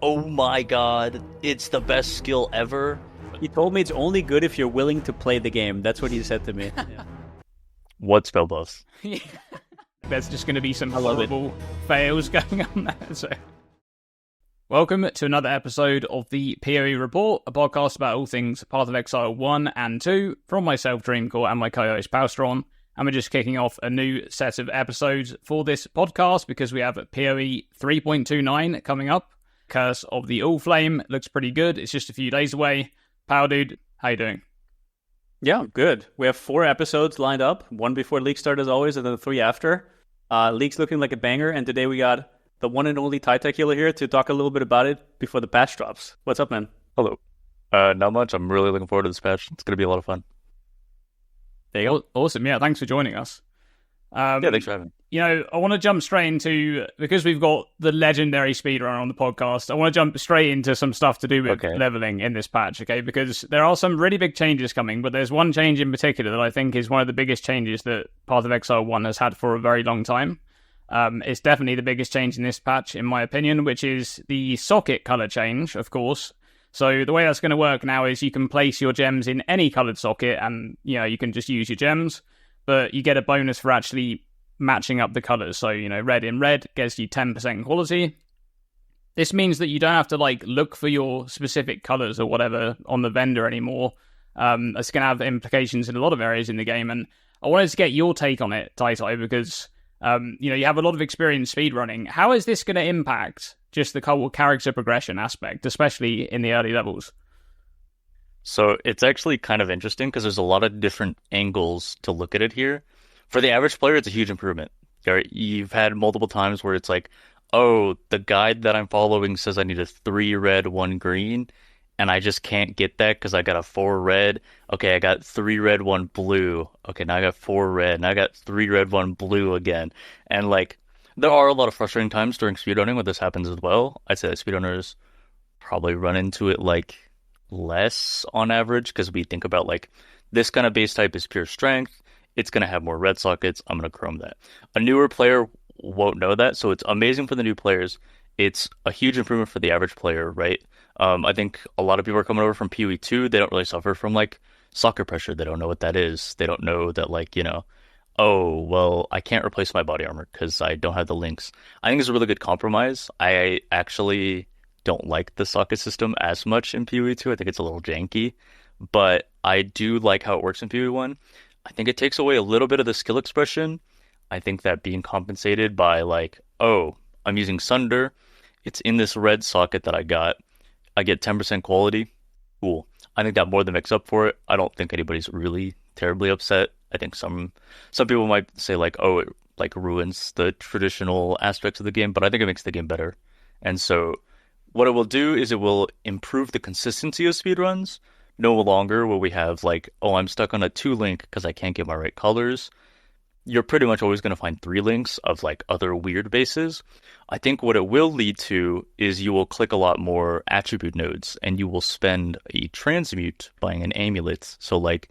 Oh my god, it's the best skill ever. He told me it's only good if you're willing to play the game. That's what he said to me. Yeah. What spell buffs? There's just going to be some horrible fails going on there. So, welcome to another episode of the PoE Report, a podcast about all things Path of Exile 1 and 2, from myself, Dreamcore, and my co-host, Palstron. And we're just kicking off a new set of episodes for this podcast because we have PoE 3.29 coming up. Curse of the Allflame looks pretty good. It's just a few days away. Pow, dude, how you doing? Yeah, good. We have 4 episodes lined up. 1 before League start as always, and then 3 after. League's looking like a banger, and today we got the one and only Titecula here to talk a little bit about it before the patch drops. What's up, man? Hello. Not much. I'm really looking forward to this patch. It's going to be a lot of fun. There you go. Awesome. Yeah, thanks for joining us. Yeah, thanks for having me. You know, I want to jump straight into, because we've got the legendary speedrunner on the podcast, I want to jump straight into some stuff to do with leveling in this patch, okay? Because there are some really big changes coming, but there's one change in particular that I think is one of the biggest changes that Path of Exile 1 has had for a very long time. It's definitely the biggest change in this patch, in my opinion, which is the socket color change, of course. So the way that's going to work now is you can place your gems in any colored socket and, you know, you can just use your gems, but you get a bonus for actually matching up the colors. So, you know, red in red gets you 10% quality. This means that you don't have to, like, look for your specific colors or whatever on the vendor anymore. It's going to have implications in a lot of areas in the game, and I wanted to get your take on it, Taito, because, you know, you have a lot of experience speedrunning. How is this going to impact just the character progression aspect, especially in the early levels? So it's actually kind of interesting because there's a lot of different angles to look at it here. For the average player, it's a huge improvement. You've had multiple times where it's like, oh, the guide that I'm following says I need a 3 red, 1 green, and I just can't get that because I got a 4 red. Okay, I got 3 red, 1 blue. Okay, now I got 4 red. Now I got 3 red, 1 blue again. And, like, there are a lot of frustrating times during speedrunning where this happens as well. I'd say that speedrunners probably run into it, like, less on average because we think about, like, this kind of base type is pure strength. It's going to have more red sockets. I'm going to chrome that. A newer player won't know that, so it's amazing for the new players. It's a huge improvement for the average player, right? I think a lot of people are coming over from PoE2. They don't really suffer from, like, socket pressure. They don't know what that is. They don't know that, like, you know, oh, well, I can't replace my body armor because I don't have the links. I think it's a really good compromise. I actually don't like the socket system as much in PoE2. I think it's a little janky, but I do like how it works in PoE1. I think it takes away a little bit of the skill expression. I think that being compensated by, like, oh, I'm using Sunder. It's in this red socket that I got. I get 10% quality. Cool. I think that more than makes up for it. I don't think anybody's really terribly upset. I think some people might say, like, oh, it, like, ruins the traditional aspects of the game, but I think it makes the game better. And so what it will do is it will improve the consistency of speedruns. No longer will we have, like, oh, I'm stuck on a 2 link because I can't get my right colors. You're pretty much always going to find 3 links of, like, other weird bases. I think what it will lead to is you will click a lot more attribute nodes and you will spend a transmute buying an amulet. So, like,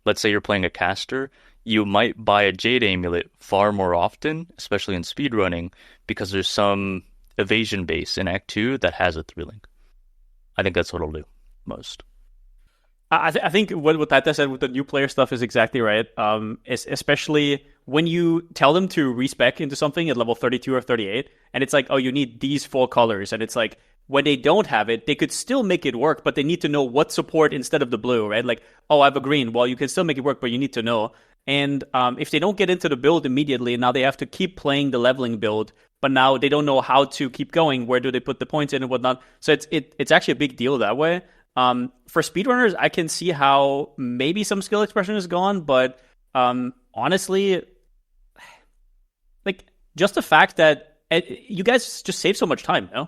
let's say you're playing a caster, you might buy a Jade amulet far more often, especially in speedrunning, because there's some evasion base in Act 2 that has a 3 link. I think that's what it'll do most. I think what Tata said with the new player stuff is exactly right. Especially when you tell them to respec into something at level 32 or 38, and it's like, oh, you need these 4 colors, and it's like, when they don't have it, they could still make it work, but they need to know what support instead of the blue, right? Like, oh, I have a green. Well, you can still make it work, but you need to know. And if they don't get into the build immediately, now they have to keep playing the leveling build, but now they don't know how to keep going. Where do they put the points in and whatnot? So it's actually a big deal that way. For speedrunners, I can see how maybe some skill expression is gone, but honestly, like, just the fact that you guys just save so much time, no?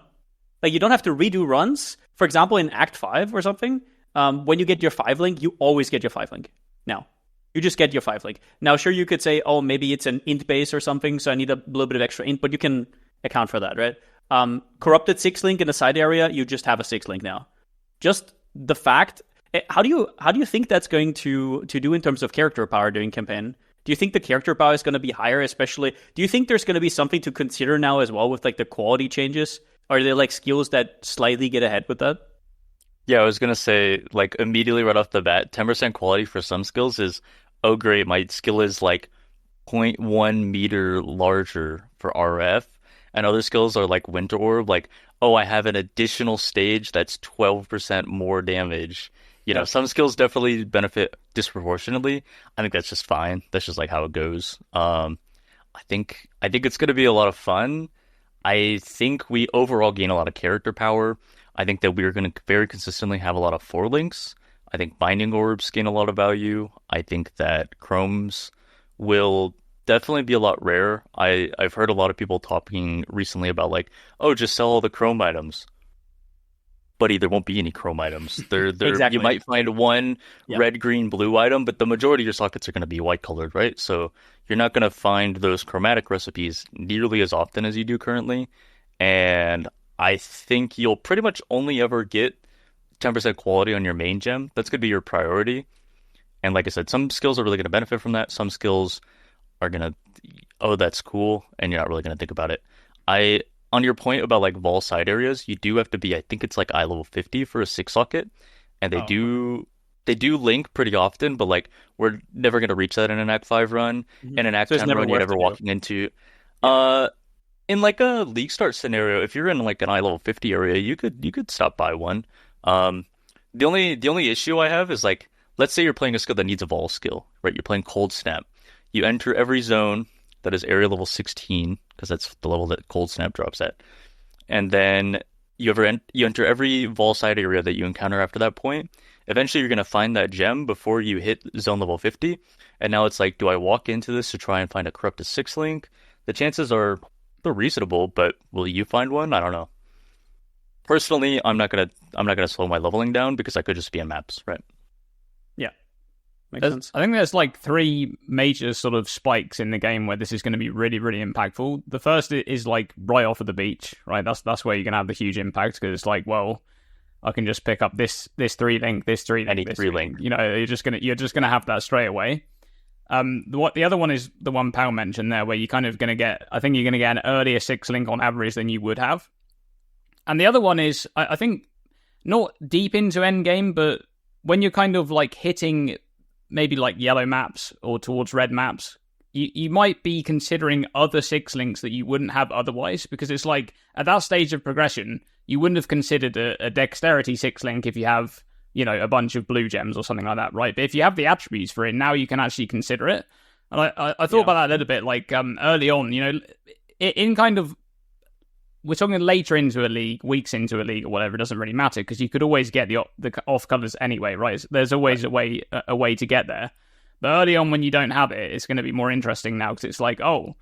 Like, you don't have to redo runs. For example, in Act 5 or something, when you get your 5 link, you always get your 5 link. Now, you just get your 5 link. Now, sure, you could say, oh, maybe it's an int base or something, so I need a little bit of extra int, but you can account for that, right? Corrupted 6 link in the side area, you just have a 6 link now. Just the fact, how do you think that's going to do in terms of character power during campaign? Do you think the character power is going to be higher, especially? Do you think there's going to be something to consider now as well with, like, the quality changes? Are there like skills that slightly get ahead with that? Yeah, I was gonna say, like, immediately right off the bat, 10% quality for some skills is, oh great, my skill is like zero point 0.1 meter larger for RF, and other skills are like Winter Orb, like, oh, I have an additional stage that's 12% more damage. Some skills definitely benefit disproportionately. I think that's just fine. That's just like how it goes. I think it's gonna be a lot of fun. I think we overall gain a lot of character power. I think that we're going to very consistently have a lot of four links. I think binding orbs gain a lot of value. I think that chromes will definitely be a lot rare. I've heard a lot of people talking recently about like, oh, just sell all the chrome items. Buddy, there won't be any chrome items. Exactly. You might find one red, green, blue item, but the majority of your sockets are going to be white colored, right? So you're not going to find those chromatic recipes nearly as often as you do currently. And I think you'll pretty much only ever get 10% quality on your main gem. That's going to be your priority. And like I said, some skills are really going to benefit from that. Some skills are going to, oh, that's cool, and you're not really going to think about it. On your point about like Vaal side areas, you do have to be, I think it's like eye level 50 for a 6 socket. And they do link pretty often, but like we're never going to reach that in an Act 5 run. Mm-hmm. In an Act 10 run, you're never walking into in like a league start scenario, if you're in like an eye level 50 area, you could stop by one. The only issue I have is like, let's say you're playing a skill that needs a Vaal skill, right? You're playing Cold Snap. You enter every zone that is area level 16, because that's the level that Cold Snap drops at. And then you enter every Vaal side area that you encounter after that point. Eventually, you're going to find that gem before you hit zone level 50. And now it's like, do I walk into this to try and find a corrupted 6 link? The chances are they're reasonable, but will you find one? I don't know. Personally, I'm not gonna slow my leveling down because I could just be in maps, right? Yeah. Makes sense. I think there's like 3 major sort of spikes in the game where this is going to be really, really impactful. The first is like right off of the beach, right? That's where you're going to have the huge impact, because it's like, well, I can just pick up this 3 link, this 3 link, any this 3 link. You're just gonna have that straight away. The other one is the one Pal mentioned there, where you're kind of going to get, I think you're going to get an earlier 6 link on average than you would have. And the other one is, I think, not deep into endgame, but when you're kind of like hitting maybe like yellow maps or towards red maps, you might be considering other 6 links that you wouldn't have otherwise, because it's like at that stage of progression, you wouldn't have considered a dexterity 6 link if you have, a bunch of blue gems or something like that, right? But if you have the attributes for it, now you can actually consider it. And I thought about that a little bit, like early on, in kind of, we're talking later into a league, weeks into a league or whatever, it doesn't really matter, because you could always get the off colors anyway, right? There's always a way to get there. But early on, when you don't have it, it's going to be more interesting now, because it's like, oh,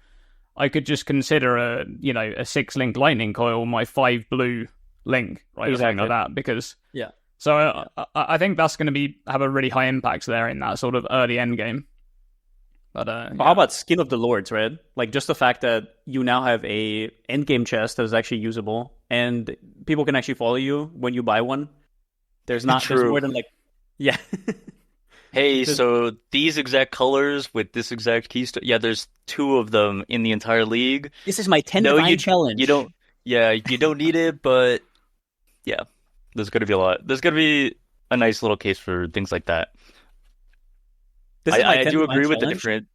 I could just consider a 6 link lightning coil, my 5 blue link, right? Exactly. Or something like that, because yeah. So I think that's going to have a really high impact there in that sort of early end game. But how about Skin of the Lords, right? Like just the fact that you now have a end game chest that is actually usable, and people can actually follow you when you buy one. There's more than like, yeah. Hey, so these exact colors with this exact keystone, there's 2 of them in the entire league. This is my 10 divine challenge. You don't need it, but yeah, there's going to be a lot. There's going to be a nice little case for things like that. I do agree with the different.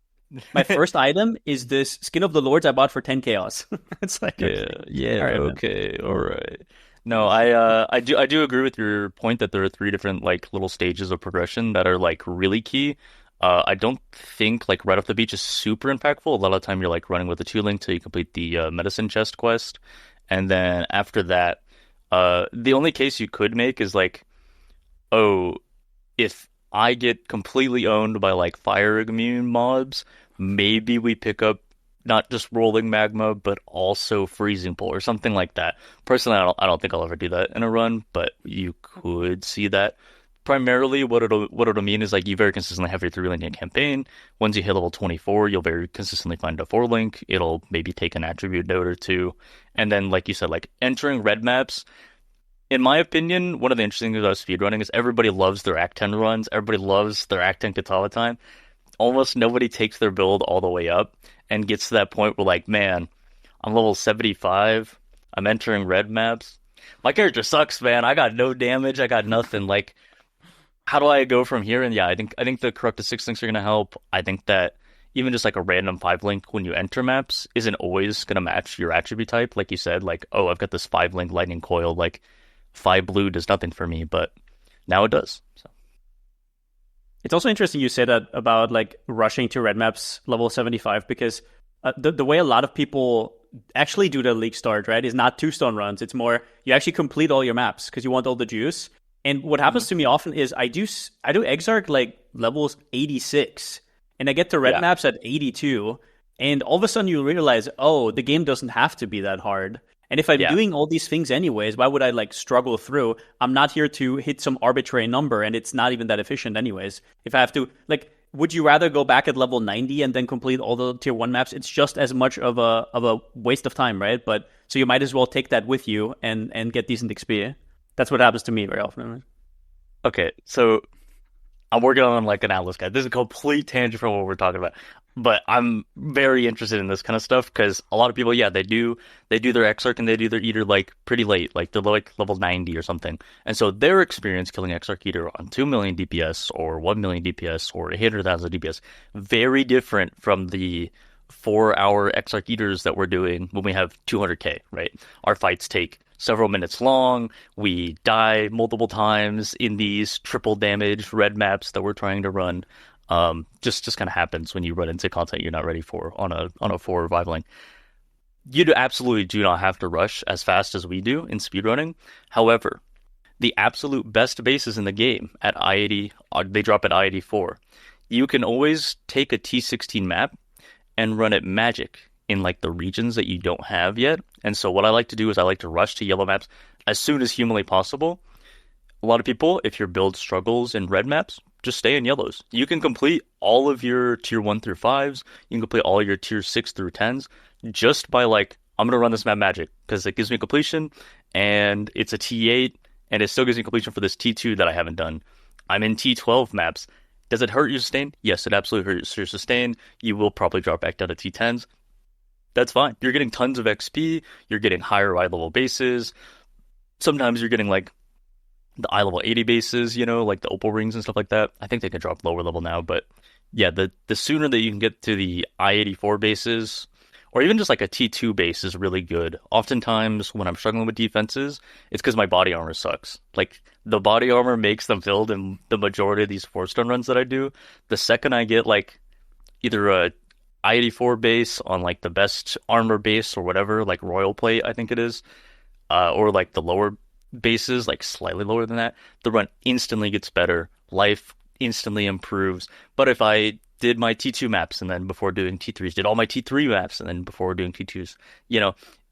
My first item is this Skin of the Lords I bought for 10 chaos. It's like, okay, all right. No, I do agree with your point that there are 3 different like little stages of progression that are like really key. I don't think like right off the beach is super impactful. A lot of the time you're like running with a 2 link till you complete the medicine chest quest, and then after that, the only case you could make is like, oh, if I get completely owned by like fire immune mobs, maybe we pick up not just rolling magma, but also freezing pull or something like that. Personally, I don't think I'll ever do that in a run, but you could see that. Primarily, what it'll mean is like you very consistently have your 3-link campaign. Once you hit level 24, you'll very consistently find a 4-link. It'll maybe take an attribute node or 2, and then like you said, like entering red maps. In my opinion, one of the interesting things about speedrunning is everybody loves their Act 10 runs. Everybody loves their Act 10 Katala time. Almost nobody takes their build all the way up and gets to that point where, like, man, I'm level 75. I'm entering red maps. My character sucks, man. I got no damage. I got nothing. Like, how do I go from here? And yeah, I think the corrupted 6 links are gonna help. I think that even just like a random 5 link when you enter maps isn't always gonna match your attribute type. Like you said, like, oh, I've got this 5 link lightning coil. Like 5 blue does nothing for me, but now it does. So it's also interesting you say that about like rushing to red maps level 75 because the way a lot of people actually do the league start, right, is not 2-stone runs. It's more you actually complete all your maps because you want all the juice. And what happens to me often is I do Exarch like levels 86 and I get to red maps at 82 and all of a sudden you realize, oh, the game doesn't have to be that hard. And if I'm doing all these things anyways, why would I like struggle through? I'm not here to hit some arbitrary number and it's not even that efficient anyways. If I have to, like, would you rather go back at level 90 and then complete all the tier 1 maps? It's just as much of a waste of time, right? But so you might as well take that with you and get decent XP. That's what happens to me very often. Right? okay, so I'm working on like an Atlas guide. This is a complete tangent from what we're talking about. But I'm very interested in this kind of stuff because a lot of people, they do their Exarch and they do their Eater like pretty late, like they're like level 90 or something. And so their experience killing Exarch Eater on 2 million DPS or 1 million DPS or 800,000 DPS, very different from the 4-hour Exarch Eaters that we're doing when we have 200k, right? Our fights take several minutes long. We die multiple times in these triple damage red maps that we're trying to run. Just kind of happens when you run into content you're not ready for on a 4 revivaling. You absolutely do not have to rush as fast as we do in speedrunning. However, the absolute best bases in the game at I-80, they drop at I-84. You can always take a T16 map and run it magic in like the regions that you don't have yet. And so what I like to do is I like to rush to yellow maps as soon as humanly possible. A lot of people, if your build struggles in red maps, just stay in yellows. You can complete all of your tier 1 through 5s. You can complete all your tier 6 through 10s just by like, I'm going to run this map magic because it gives me completion and it's a T8 and it still gives me completion for this T2 that I haven't done. I'm in T12 maps. Does it hurt your sustain? Yes, it absolutely hurts your sustain. You will probably drop back down to T10s. That's fine. You're getting tons of XP. You're getting higher eye level bases. Sometimes you're getting like the eye level 80 bases, like the opal rings and stuff like that. I think they can drop lower level now, but yeah, the sooner that you can get to the I-84 bases, or even just like a T2 base is really good. Oftentimes when I'm struggling with defenses, it's because my body armor sucks. Like the body armor makes them filled in the majority of these 4-stone runs that I do. The second I get like either a I-84 base on like the best armor base or whatever, like Royal Plate, I think it is, or like the lower bases, like slightly lower than that, the run instantly gets better. Life instantly improves. But if I did my T2 maps and then before doing T3s, did all my T3 maps and then before doing T2s,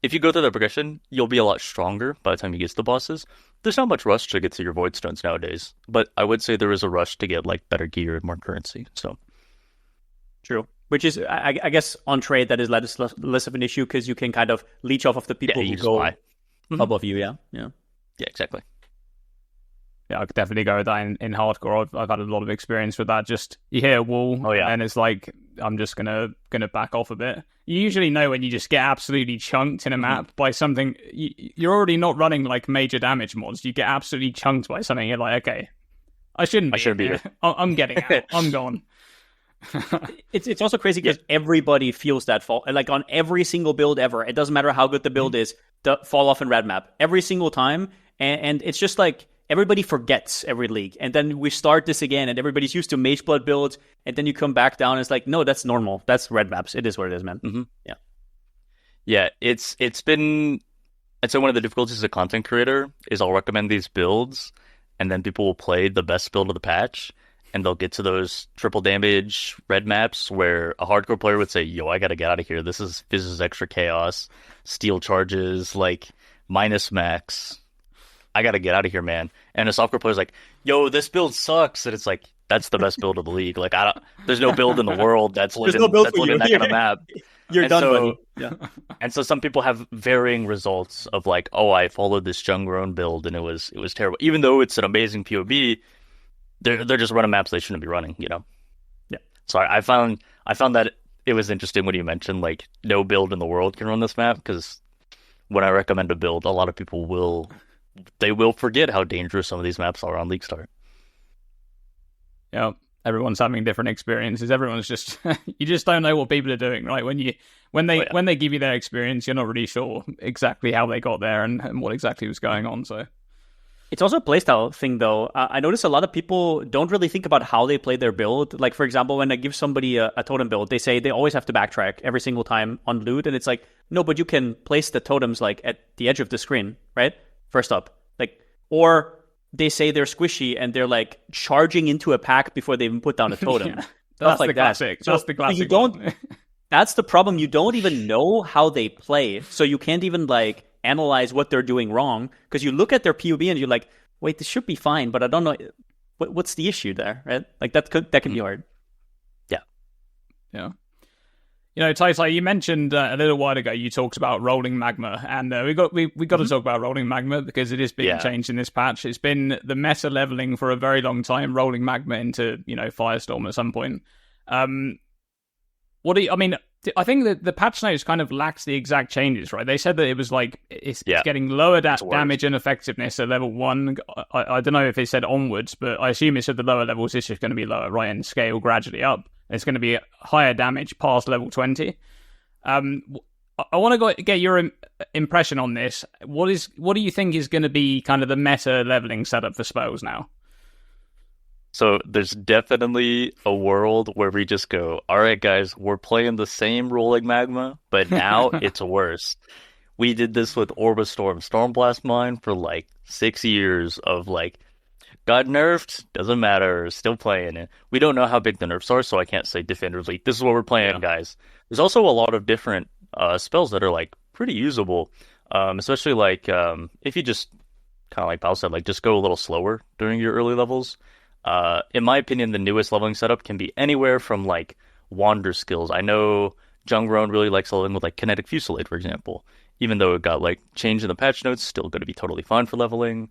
if you go through the progression, you'll be a lot stronger by the time you get to the bosses. There's not much rush to get to your Void Stones nowadays, but I would say there is a rush to get like better gear and more currency. So true. Which is, I guess, on trade that is less of an issue because you can kind of leech off of the people who go above you. Yeah, exactly. Yeah, I could definitely go with that in hardcore. I've had a lot of experience with that. Just you hit a wall, and it's like I'm just gonna back off a bit. You usually know when you just get absolutely chunked in a map by something. You're already not running like major damage mods. You get absolutely chunked by something. You're like, okay, I shouldn't be here. I'm getting out. I'm gone. It's also crazy because everybody feels that fall. Like on every single build ever, it doesn't matter how good the build is, the fall off in red map every single time, and it's just like everybody forgets every league, and then we start this again, and everybody's used to Mage Blood builds, and then you come back down, and it's like, no, that's normal. That's red maps. It is what it is, man. Mm-hmm. Yeah. It's been. And so one of the difficulties as a content creator is I'll recommend these builds, and then people will play the best build of the patch. And they'll get to those triple damage red maps where a hardcore player would say, yo, I gotta get out of here. This is extra chaos, steel charges, like minus max. I gotta get out of here, man. And a softcore player's like, yo, this build sucks. And it's like, that's the best build of the league. Like, there's no build in the world that's living that kind of map. You're done, buddy. Yeah. And so some people have varying results of like, oh, I followed this Junggrown build and it was terrible. Even though it's an amazing POB, they're just running maps they shouldn't be running, Yeah. So I found that it was interesting when you mentioned like no build in the world can run this map because when I recommend a build, a lot of people will forget how dangerous some of these maps are on League Start. Yeah, everyone's having different experiences. Everyone's just you just don't know what people are doing, right? When they give you their experience, you're not really sure exactly how they got there and what exactly was going on. So it's also a playstyle thing, though. I notice a lot of people don't really think about how they play their build. Like, for example, when I give somebody a totem build, they say they always have to backtrack every single time on loot. And it's like, no, but you can place the totems, like, at the edge of the screen, right? First up. Like, or they say they're squishy and they're, like, charging into a pack before they even put down a totem. Yeah, that's like the classic. So, that's the classic. You don't... That's the problem. You don't even know how they play. So you can't even, like, analyze what they're doing wrong, because you look at their POV and you're like, wait, this should be fine, but I don't know what's the issue there, right? Like that can be hard. Yeah. You know, Tai, you mentioned a little while ago you talked about rolling magma, and we got to talk about rolling magma because it is being changed in this patch. It's been the meta leveling for a very long time, rolling magma into Firestorm at some point. I think that the patch notes kind of lacks the exact changes, right? They said that it was like it's getting lower damage and effectiveness at level 1. I don't know if they said onwards, but I assume it said the lower levels it's just going to be lower, right, and scale gradually up. It's going to be higher damage past level 20. I want to get your impression on this. What do you think is going to be kind of the meta leveling setup for spells now? So there's definitely a world where we just go, all right, guys, we're playing the same rolling magma, but now it's worse. We did this with Orbistorm Stormblast Mine for like 6 years of like, got nerfed, doesn't matter, still playing it. We don't know how big the nerfs are, so I can't say definitively, this is what we're playing, guys. There's also a lot of different spells that are like pretty usable, especially like if you just kind of like Paul said, like just go a little slower during your early levels. In my opinion, the newest leveling setup can be anywhere from like wander skills. I know Jungroan really likes leveling with like Kinetic Fusillade, for example. Even though it got like changed in the patch notes, still going to be totally fine for leveling.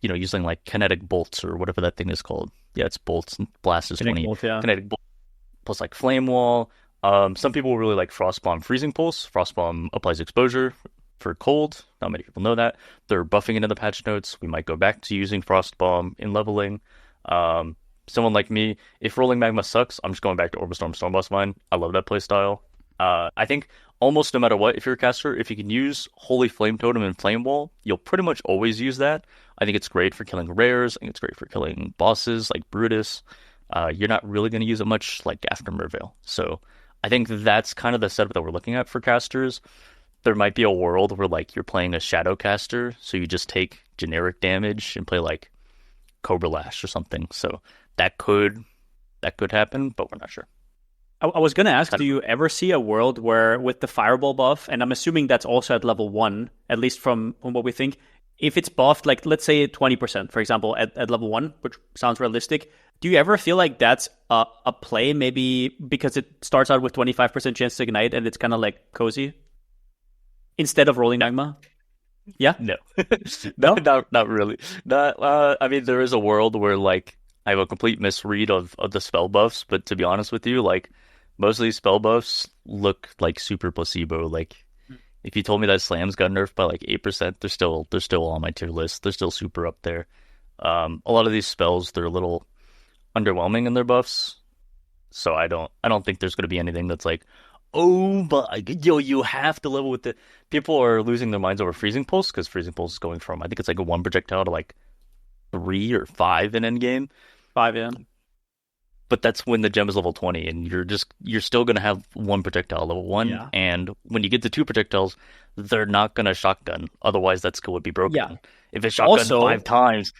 Using like kinetic bolts or whatever that thing is called. Yeah, it's bolts and blast is 20. Kinetic bolt plus like flame wall. Some people really like Frostbomb Freezing Pulse. Frostbomb applies exposure for cold. Not many people know that. They're buffing it in the patch notes. We might go back to using Frostbomb in leveling. Someone like me, if rolling magma sucks, I'm just going back to Orbistorm Stormblast Mine. I love that playstyle. I think almost no matter what, if you're a caster, if you can use Holy Flame Totem and Flame Wall, you'll pretty much always use that. I think it's great for killing rares. I think it's great for killing bosses like Brutus. You're not really going to use it much like after Merveil. So I think that's kind of the setup that we're looking at for casters. There might be a world where like you're playing a shadow caster, so you just take generic damage and play like Cobra Lash or something. So that could happen, but we're not sure. I was going to ask, do you ever see a world where with the Fireball buff, and I'm assuming that's also at level 1, at least from what we think, if it's buffed, like let's say 20%, for example, at level 1, which sounds realistic, do you ever feel like that's a play, maybe because it starts out with 25% chance to ignite and it's kind of like cozy instead of rolling magma? Yeah? No. No, not really. I mean, there is a world where like I have a complete misread of the spell buffs, but to be honest with you, like most of these spell buffs look like super placebo. Like if you told me that Slams got nerfed by like 8%, they're still on my tier list. They're still super up there. A lot of these spells, they're a little underwhelming in their buffs. So I don't think there's going to be anything that's like, oh, but you have to level with it. People are losing their minds over Freezing Pulse because Freezing Pulse is going from, I think it's like a 1 projectile to like 3 or 5 in endgame. 5, yeah. But that's when the gem is level 20, and you're still going to have 1 projectile level 1. Yeah. And when you get to 2 projectiles, they're not going to shotgun. Otherwise, that skill would be broken. Yeah. If it's shotgun 5 times,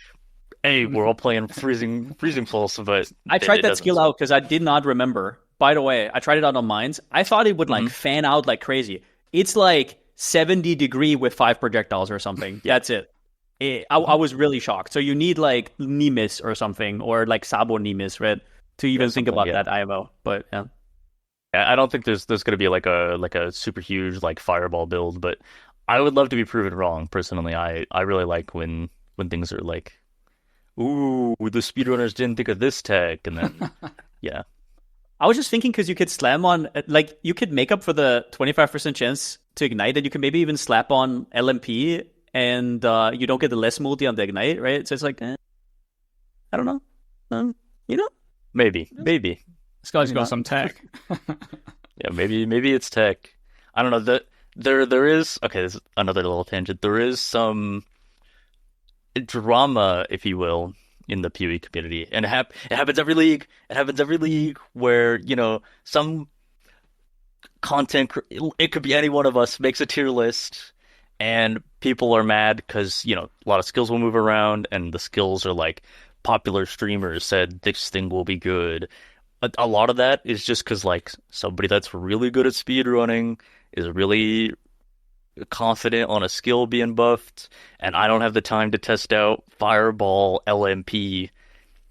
hey, we're all playing freezing pulse. But I tried that skill out because I did not remember. By the way, I tried it out on mines. I thought it would like fan out like crazy. It's like 70 degree with 5 projectiles or something. That's it. I was really shocked. So you need like Nemesis or something, or like Sabo Nemesis, right, to even think about that IMO. But yeah, I don't think there's going to be like a super huge like fireball build, but I would love to be proven wrong. Personally, I really like when things are like, ooh, the speedrunners didn't think of this tech, and then yeah. I was just thinking because you could slam on, like, you could make up for the 25% chance to ignite, and you can maybe even slap on LMP, and you don't get the less multi on the ignite, right? So it's like, I don't know, maybe. This guy's got some tech. Yeah, maybe it's tech. I don't know. There is, okay, this is another little tangent. There is some drama, if you will, in the PoE community, and it happens every league. It happens every league where some content, it could be any one of us, makes a tier list, and people are mad because a lot of skills will move around, and the skills are like popular streamers said this thing will be good. A lot of that is just because like somebody that's really good at speedrunning is really confident on a skill being buffed, and I don't have the time to test out Fireball LMP,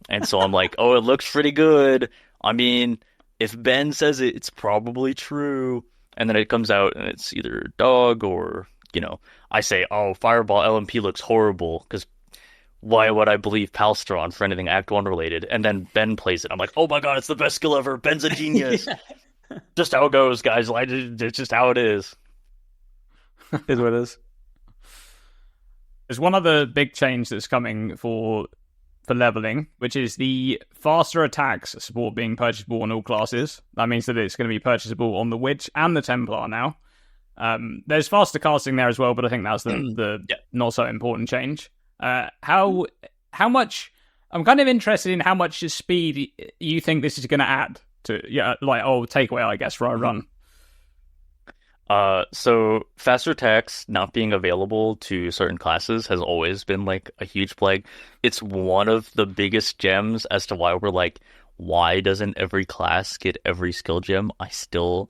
and so I'm like, oh, it looks pretty good. I mean, if Ben says it, it's probably true, and then it comes out and it's either dog or I say, oh, Fireball LMP looks horrible because why would I believe Palstron for anything Act 1 related? And then Ben plays it. I'm like, oh my god, it's the best skill ever. Ben's a genius. Just how it goes, guys. It's just how it is. Is what it is. There's one other big change that's coming for leveling, which is the faster attacks support being purchasable on all classes. That means that it's going to be purchasable on the Witch and the Templar now. There's faster casting there as well, but I think that's the not so important change. How much? I'm kind of interested in how much speed you think this is going to add to takeaway, I guess, for a run. So faster attacks not being available to certain classes has always been like a huge plague. It's one of the biggest gems as to why we're like, why doesn't every class get every skill gem? I still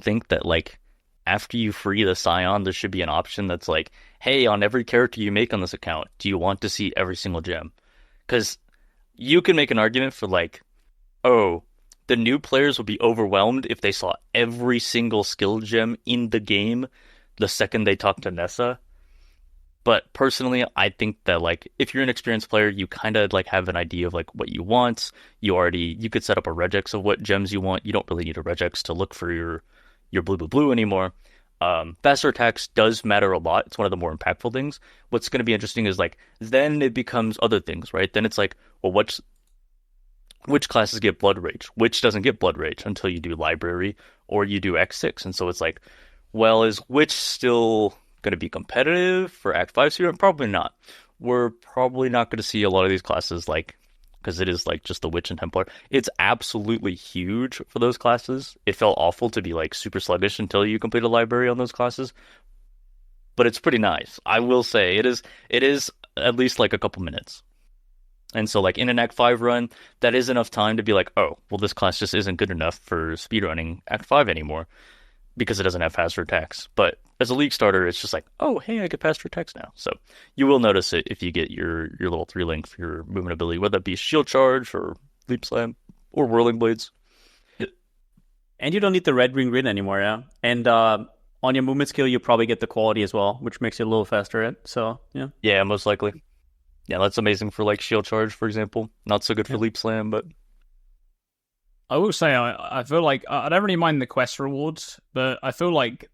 think that like after you free the Scion, there should be an option that's like, hey, on every character you make on this account, do you want to see every single gem? Because you can make an argument for like, oh, the new players would be overwhelmed if they saw every single skill gem in the game the second they talk to Nessa. But personally, I think that like if you're an experienced player, you kind of like have an idea of like what you want. You could set up a regex of what gems you want. You don't really need a regex to look for your blue anymore. Faster attacks does matter a lot. It's one of the more impactful things. What's going to be interesting is like then it becomes other things, right? Then it's like, well, which classes get Blood Rage? Which doesn't get Blood Rage until you do Library or you do X6. And so it's like, well, is Witch still going to be competitive for Act 5 series? Probably not. We're probably not going to see a lot of these classes like, because it is like just the Witch and Templar. It's absolutely huge for those classes. It felt awful to be like super sluggish until you complete a Library on those classes. But it's pretty nice. I will say it is at least like a couple minutes. And so like in an Act 5 run, that is enough time to be like, oh, well, this class just isn't good enough for speedrunning Act 5 anymore because it doesn't have faster attacks. But as a league starter, it's just like, oh, hey, I get faster attacks now. So you will notice it if you get your little 3-link for your movement ability, whether that be Shield Charge or Leap Slam or Whirling Blades. And you don't need the red, green, green anymore, yeah? And on your movement skill, you probably get the quality as well, which makes it a little faster, right? So, yeah. Yeah, most likely. Yeah, that's amazing for like Shield Charge, for example. Not so good for Leap Slam, but I will say I feel like I don't really mind the quest rewards, but I feel like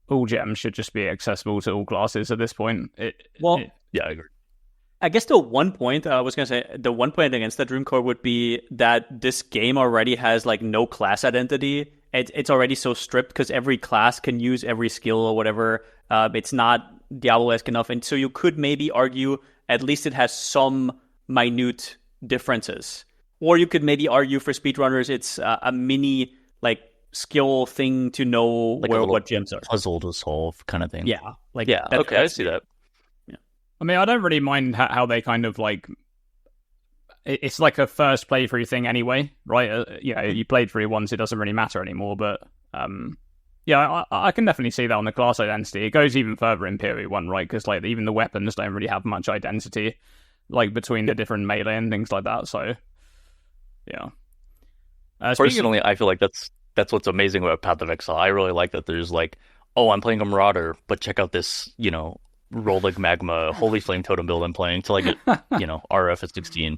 all gems should just be accessible to all classes at this point. Yeah, I agree. I guess the one point I was going to say, the one point against that Dreamcore would be that this game already has like no class identity. It's already so stripped because every class can use every skill or whatever. It's not Diablo-esque enough. And so you could maybe argue at least it has some minute differences. Or you could maybe argue for speedrunners it's a mini like skill thing to know like what gems are. Puzzle to solve kind of thing. Yeah. Okay, I see that. Yeah. I mean, I don't really mind how they kind of like... It's like a first playthrough thing anyway, right? You played through it once, it doesn't really matter anymore, but... Yeah, I can definitely see that on the class identity. It goes even further in PoE 1, right? Because like even the weapons don't really have much identity, like between the different melee and things like that. So, yeah. Personally, I feel like that's what's amazing about Path of Exile. I really like that there's like, oh, I'm playing a Marauder, but check out this, Rolling Magma Holy Flame Totem build I'm playing till I get, RF at 16.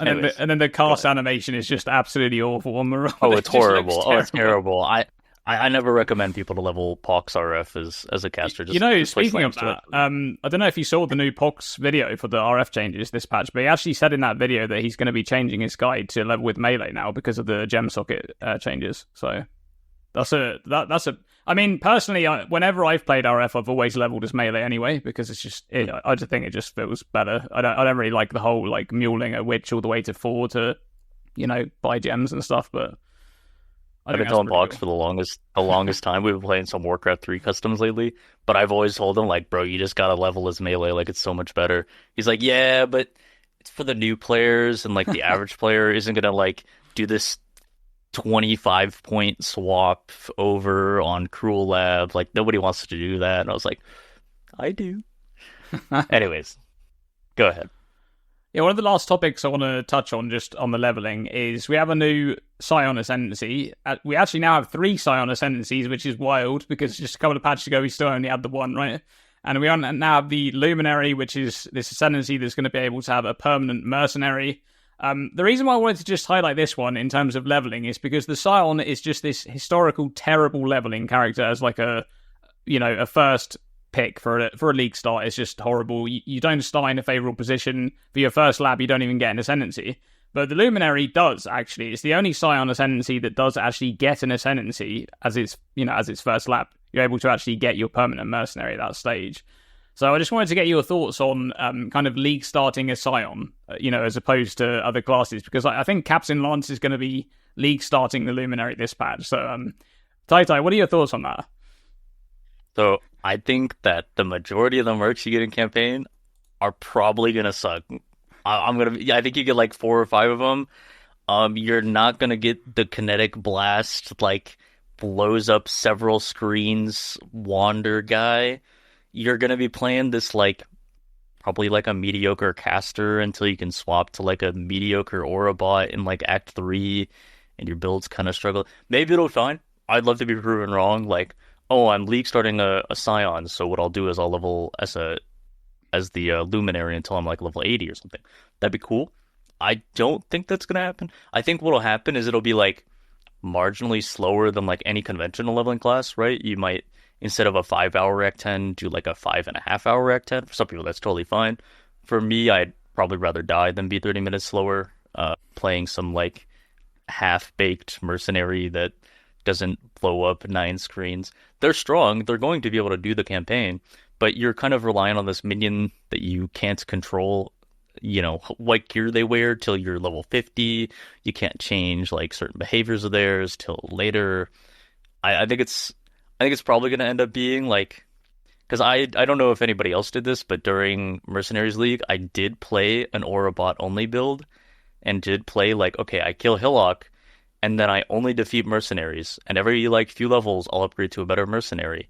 And then the cast animation is just absolutely awful on Marauder. Oh, it's horrible. Oh, it's terrible. I never recommend people to level Pox RF as a caster. Just speaking of that, I don't know if you saw the new Pox video for the RF changes this patch, but he actually said in that video that he's going to be changing his guide to level with melee now because of the gem socket changes. So that's a. I mean, personally, whenever I've played RF, I've always leveled as melee anyway because it's just. I just think it just feels better. I don't really like the whole like muling a witch all the way to 4 to, buy gems and stuff, but. I've been telling Pox for the longest time. We've been playing some Warcraft 3 customs lately, but I've always told him, like, bro, you just gotta level as melee, like, it's so much better. He's like, yeah, but it's for the new players, and, like, the average player isn't gonna, like, do this 25-point swap over on Cruel Lab. Like, nobody wants to do that. And I was like, I do. Anyways, go ahead. Yeah, one of the last topics I want to touch on just on the leveling is we have a new Scion Ascendancy. We actually now have 3 Scion Ascendancies, which is wild because just a couple of patches ago we still only had the 1, right? And we now have the Luminary, which is this Ascendancy that's going to be able to have a permanent mercenary. The reason why I wanted to just highlight this one in terms of leveling is because the Scion is just this historical, terrible leveling character as like a first pick for a league start. Is just horrible. You don't start in a favorable position for your first lab. You don't even get an Ascendancy. But the Luminary does actually. It's the only Scion Ascendancy that does actually get an Ascendancy as its first lab. You're able to actually get your permanent mercenary at that stage. So I just wanted to get your thoughts on kind of league starting a Scion, as opposed to other classes, because I think Captain Lance is going to be league starting the Luminary this patch. So, Tai, what are your thoughts on that? So I think that the majority of the mercs you get in campaign are probably gonna suck. I think you get like 4 or 5 of them. You're not gonna get the kinetic blast, like blows up several screens wander guy. You're gonna be playing this like probably like a mediocre caster until you can swap to like a mediocre aura bot in like Act 3, and your builds kind of struggle. Maybe it'll be fine. I'd love to be proven wrong. Like, oh, I'm league starting a Scion, so what I'll do is I'll level as the Luminary until I'm like level 80 or something. That'd be cool. I don't think that's gonna happen. I think what'll happen is it'll be like marginally slower than like any conventional leveling class, right? You might, instead of a 5-hour Act 10, do like a 5.5-hour Act 10. For some people, that's totally fine. For me, I'd probably rather die than be 30 minutes slower, playing some like half-baked mercenary that doesn't blow up 9 screens. They're strong. They're going to be able to do the campaign, but you're kind of relying on this minion that you can't control, what gear they wear till you're level 50. You can't change like certain behaviors of theirs till later. I think it's probably going to end up being like, because I don't know if anybody else did this, but during Mercenaries League, I did play an Aura bot only build and did play like, okay, I kill Hillock, and then I only defeat mercenaries, and every like few levels I'll upgrade to a better mercenary,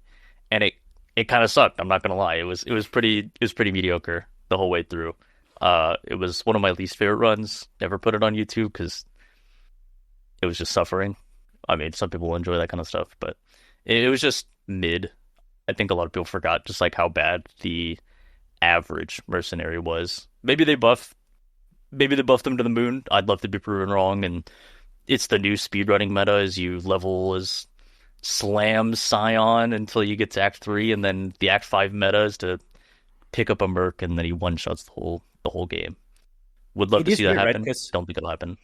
and it kind of sucked. I'm not gonna lie, it was pretty mediocre the whole way through. It was one of my least favorite runs. Never put it on YouTube because it was just suffering. I mean, some people enjoy that kind of stuff, but it was just mid. I think a lot of people forgot just like how bad the average mercenary was. Maybe they buffed them to the moon. I'd love to be proven wrong, and it's the new speedrunning meta as you level as slam Scion until you get to Act 3, and then the Act 5 meta is to pick up a merc and then he one-shots the whole game. Would love to see that happen. Right? Don't think it'll happen.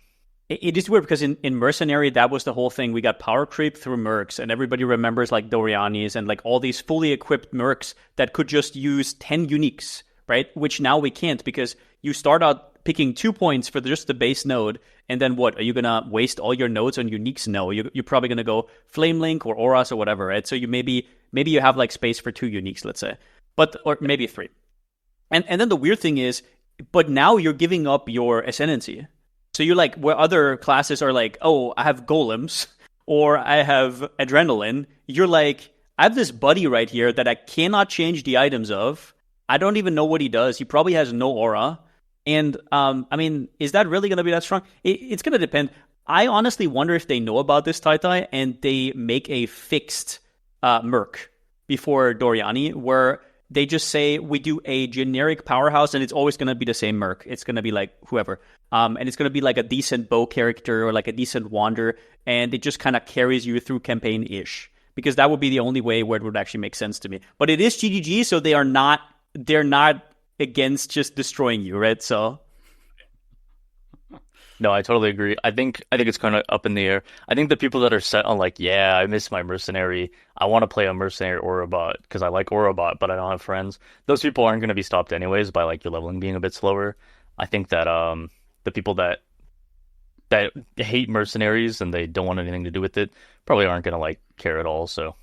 It is weird because in Mercenary, that was the whole thing. We got power creep through mercs, and everybody remembers like Doriani's and like all these fully equipped mercs that could just use 10 uniques, right? Which now we can't because you start out picking 2 points for just the base node, and then what? Are you going to waste all your nodes on uniques? No, you're probably going to go Flame Link or Auras or whatever, right? So you maybe you have like space for 2 uniques, let's say, or maybe 3. And then the weird thing is, but now you're giving up your Ascendancy. So you're like, where other classes are like, oh, I have golems or I have adrenaline. You're like, I have this buddy right here that I cannot change the items of. I don't even know what he does. He probably has no aura. And I mean, is that really going to be that strong? It's going to depend. I honestly wonder if they know about this Tai and they make a fixed merc before Doriani, where they just say we do a generic powerhouse, and it's always going to be the same merc. It's going to be like whoever. And it's going to be like a decent bow character or like a decent wander, and it just kind of carries you through campaign-ish. Because that would be the only way where it would actually make sense to me. But it is GGG, so they're not against just destroying you, right? So no, I totally agree. I think it's kind of up in the air. I think the people that are set on like, yeah, I miss my mercenary. I want to play a mercenary or a bot because I like Aurabot, but I don't have friends. Those people aren't going to be stopped anyways by like your leveling being a bit slower. I think that the people that hate mercenaries and they don't want anything to do with it probably aren't going to like care at all. So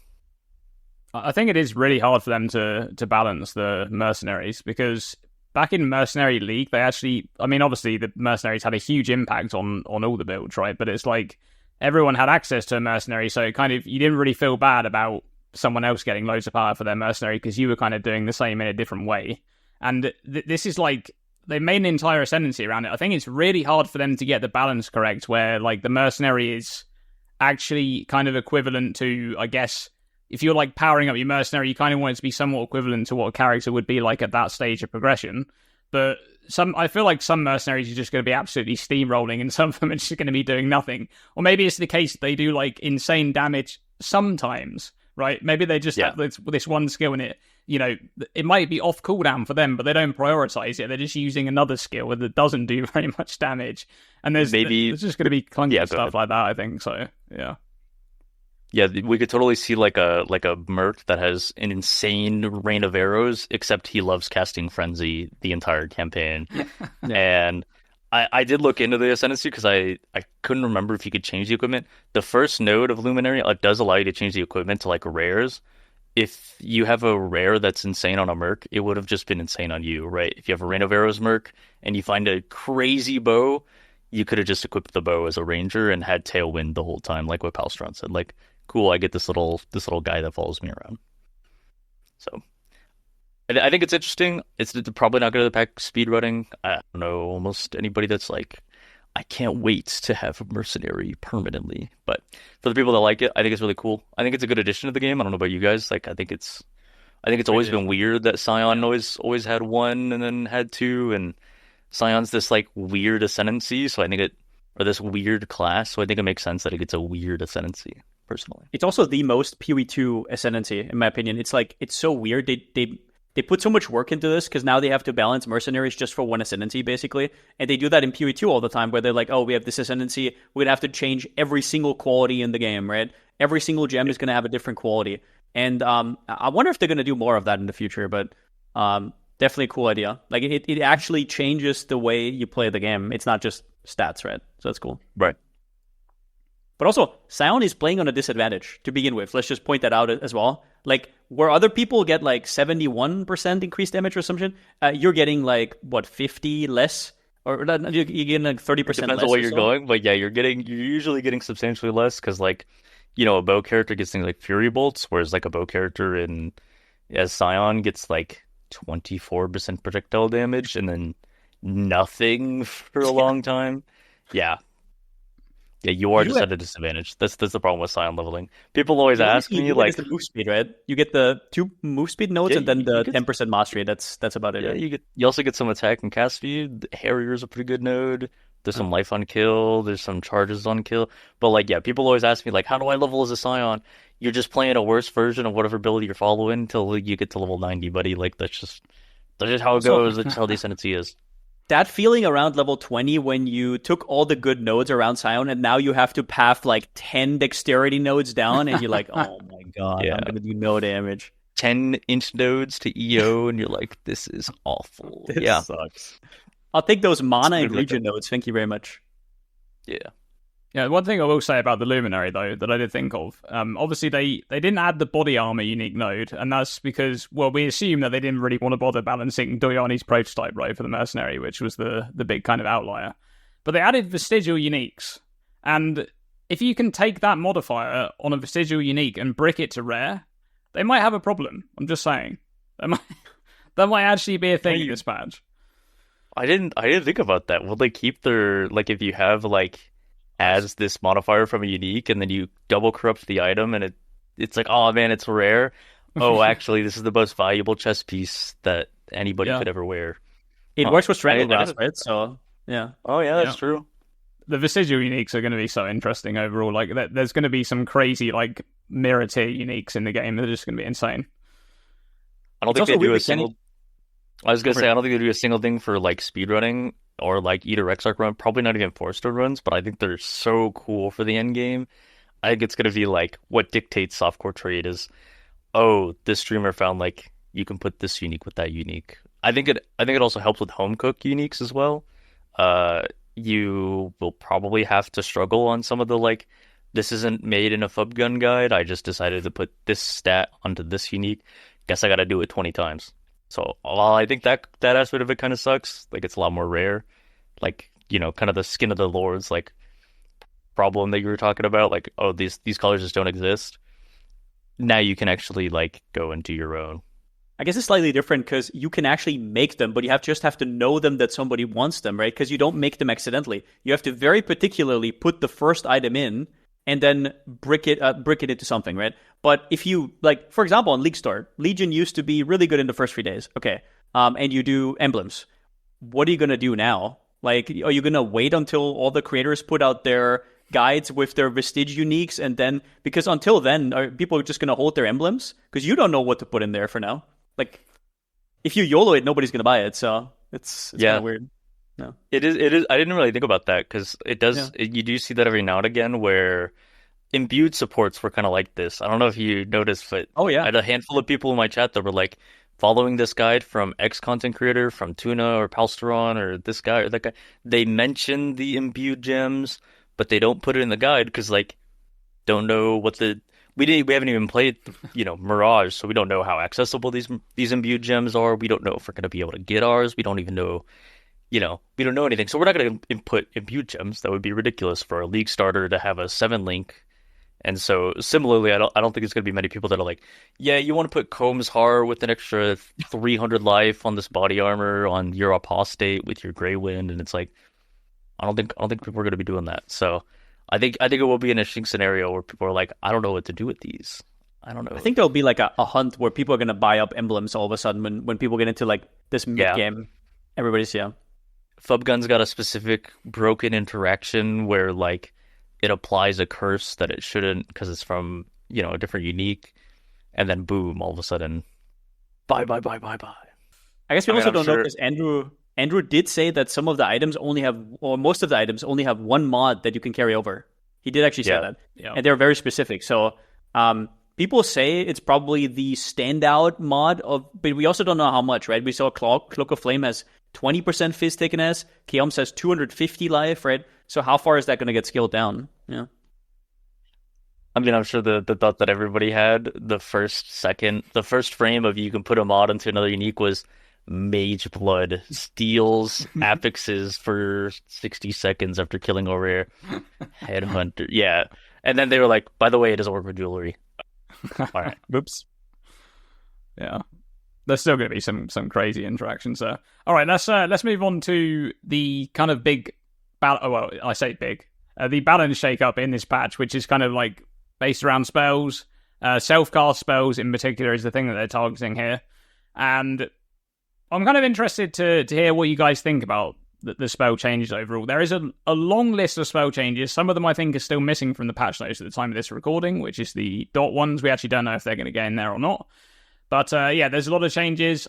I think it is really hard for them to balance the mercenaries because back in Mercenary League, they actually, I mean, obviously the mercenaries had a huge impact on all the builds, right? But it's like everyone had access to a mercenary, so it kind of, you didn't really feel bad about someone else getting loads of power for their mercenary because you were kind of doing the same in a different way. And this is like, they made an entire ascendancy around it. I think it's really hard for them to get the balance correct where like the mercenary is actually kind of equivalent to, I guess, if you're like powering up your mercenary, you kind of want it to be somewhat equivalent to what a character would be like at that stage of progression. But I feel like some mercenaries are just going to be absolutely steamrolling and some of them are just going to be doing nothing. Or maybe it's the case that they do like insane damage sometimes, right? Maybe they just have this one skill in it. You know, it might be off cooldown for them, but they don't prioritize it. They're just using another skill that doesn't do very much damage. And there's just going to be clunky stuff like that, I think. So, yeah. Yeah, we could totally see like a merc that has an insane rain of arrows, except he loves casting Frenzy the entire campaign. And I did look into the Ascendancy because I couldn't remember if you could change the equipment. The first node of Luminary does allow you to change the equipment to like rares. If you have a rare that's insane on a merc, it would have just been insane on you, right? If you have a rain of arrows merc and you find a crazy bow, you could have just equipped the bow as a ranger and had Tailwind the whole time, like what Palstron said. Like, cool, I get this little guy that follows me around. So I think it's interesting. It's probably not going to impact speedrunning. I don't know almost anybody that's like, I can't wait to have a mercenary permanently. But for the people that like it, I think it's really cool. I think it's a good addition to the game. I don't know about you guys. Like, I think it's always been weird that Scion always had one and then had two, and Scion's this like weird ascendancy. So I think or this weird class. So I think it makes sense that it gets a weird ascendancy. Personally, it's also the most PoE2 ascendancy, in my opinion. It's like, it's so weird. They put so much work into this because now they have to balance mercenaries just for one ascendancy, basically. And they do that in PoE2 all the time, where they're like, oh, we have this ascendancy, we're going to have to change every single quality in the game, right? Every single gem is going to have a different quality. And I wonder if they're going to do more of that in the future, but definitely a cool idea. Like, it actually changes the way you play the game. It's not just stats, right? So that's cool. Right. But also, Scion is playing on a disadvantage to begin with. Let's just point that out as well. Like, where other people get like 71% increased damage or something, you're getting like, what, 50 less? Or you're getting like 30% less. Depends on where you're going, but yeah, you're usually getting substantially less because, like, you know, a bow character gets things like Fury Bolts, whereas like a bow character as Scion gets like 24% projectile damage and then nothing for a long time. Yeah. Yeah, you are just at a disadvantage. That's the problem with Scion leveling. People always ask me, like, the move speed, right? You get the 2 move speed nodes and then the 10% mastery. That's about it. Yeah, right? you also get some attack and cast speed. Harrier's a pretty good node. There's some life on kill. There's some charges on kill. But like, yeah, people always ask me, like, how do I level as a Scion? You're just playing a worse version of whatever ability you're following until you get to level 90, buddy. Like, that's just how it goes. That's how the Ascendancy is. That feeling around level 20 when you took all the good nodes around Scion and now you have to path like 10 dexterity nodes down and you're like, oh my god, I'm going to do no damage. 10-inch nodes to EO and you're like, this is awful. This sucks. I'll take those mana and region nodes. Thank you very much. Yeah. Yeah, one thing I will say about the Luminary, though, that I did think of, obviously they didn't add the body armor unique node, and that's because, well, we assume that they didn't really want to bother balancing Doyani's prototype, right, for the Mercenary, which was the big kind of outlier. But they added Vestigial Uniques, and if you can take that modifier on a Vestigial Unique and brick it to rare, they might have a problem. I'm just saying. That might actually be a thing in this patch. I didn't think about that. Will they keep their, like, if you have, like, as this modifier from a unique and then you double corrupt the item and it's like, oh man, it's rare. oh, actually, this is the most valuable chess piece that anybody could ever wear. It works with Stranglegrasp, right? So, yeah. Oh, yeah, that's true. The Vestigial Uniques are going to be so interesting overall. Like, there's going to be some crazy, like, mirror tier uniques in the game. They're just going to be insane. I don't think they do a single... I was going to say, I don't think they do a single thing for, like, speedrunning or, like, either Exarch run. Probably not even 4-star runs, but I think they're so cool for the end game. I think it's going to be, like, what dictates softcore trade is, oh, this streamer found, like, you can put this unique with that unique. I think it also helps with home cook uniques as well. You will probably have to struggle on some of the, like, this isn't made in a FUB gun guide. I just decided to put this stat onto this unique. Guess I got to do it 20 times. So while I think that aspect of it kind of sucks, like it's a lot more rare, like, you know, kind of the skin of the lords, like, problem that you were talking about, like, oh, these colors just don't exist. Now you can actually, like, go and do your own. I guess it's slightly different because you can actually make them, but you just have to know them that somebody wants them, right? Because you don't make them accidentally. You have to very particularly put the first item in and then brick it into something, right? But if you, like, for example, on League Start, Legion used to be really good in the first 3 days. Okay. And you do emblems. What are you going to do now? Like, are you going to wait until all the creators put out their guides with their Vestigial Uniques? And then, because until then, are people just going to hold their emblems? Because you don't know what to put in there for now. Like, if you YOLO it, nobody's going to buy it. So it's kind of weird. No. It is. I didn't really think about that because it does. Yeah. You do see that every now and again where imbued supports were kind of like this. I don't know if you noticed, but I had a handful of people in my chat that were like following this guide from X content creator, from Tuna or Palsteron or this guy or that guy. They mention the imbued gems, but they don't put it in the guide because, like, don't know what the... We haven't even played, you know, Mirage, so we don't know how accessible these imbued gems are. We don't know if we're going to be able to get ours. We don't even know, you know, we don't know anything. So we're not going to input imbued gems. That would be ridiculous for a league starter to have a 7-link. And so similarly, I don't think there's going to be many people that are like, yeah, you want to put Combs Har with an extra 300 life on this body armor on your apostate with your Grey Wind, and it's like, I don't think people are going to be doing that. So I think it will be an interesting scenario where people are like, I don't know what to do with these. I don't know. I think there'll be like a hunt where people are going to buy up emblems all of a sudden when people get into like this mid game. Everybody's FUBGun's got a specific broken interaction where like it applies a curse that it shouldn't because it's from, you know, a different unique, and then boom, all of a sudden, bye. I guess we also don't know because Andrew did say that some of the items only have, or most of the items only have one mod that you can carry over. He did actually say that. Yeah. And they're very specific. So people say it's probably the standout mod but we also don't know how much, right? We saw Cloak of Flame has 20% Fizz thickness. Chaos has 250 life, right? So how far is that going to get scaled down? Yeah. I mean, I'm sure the thought that everybody had, the first frame of you can put a mod into another unique was Mage Blood steals affixes for 60 seconds after killing a rare Headhunter. Yeah. And then they were like, by the way, it doesn't work with jewelry. All right. Whoops. Yeah. There's still going to be some crazy interactions there. All right, let's move on to the kind of big I say big. The balance shake-up in this patch, which is kind of like based around spells. Self-cast spells in particular is the thing that they're targeting here. And I'm kind of interested to hear what you guys think about the spell changes overall. There is a long list of spell changes. Some of them I think are still missing from the patch notes at the time of this recording, which is the dot ones. We actually don't know if they're going to get in there or not. But there's a lot of changes.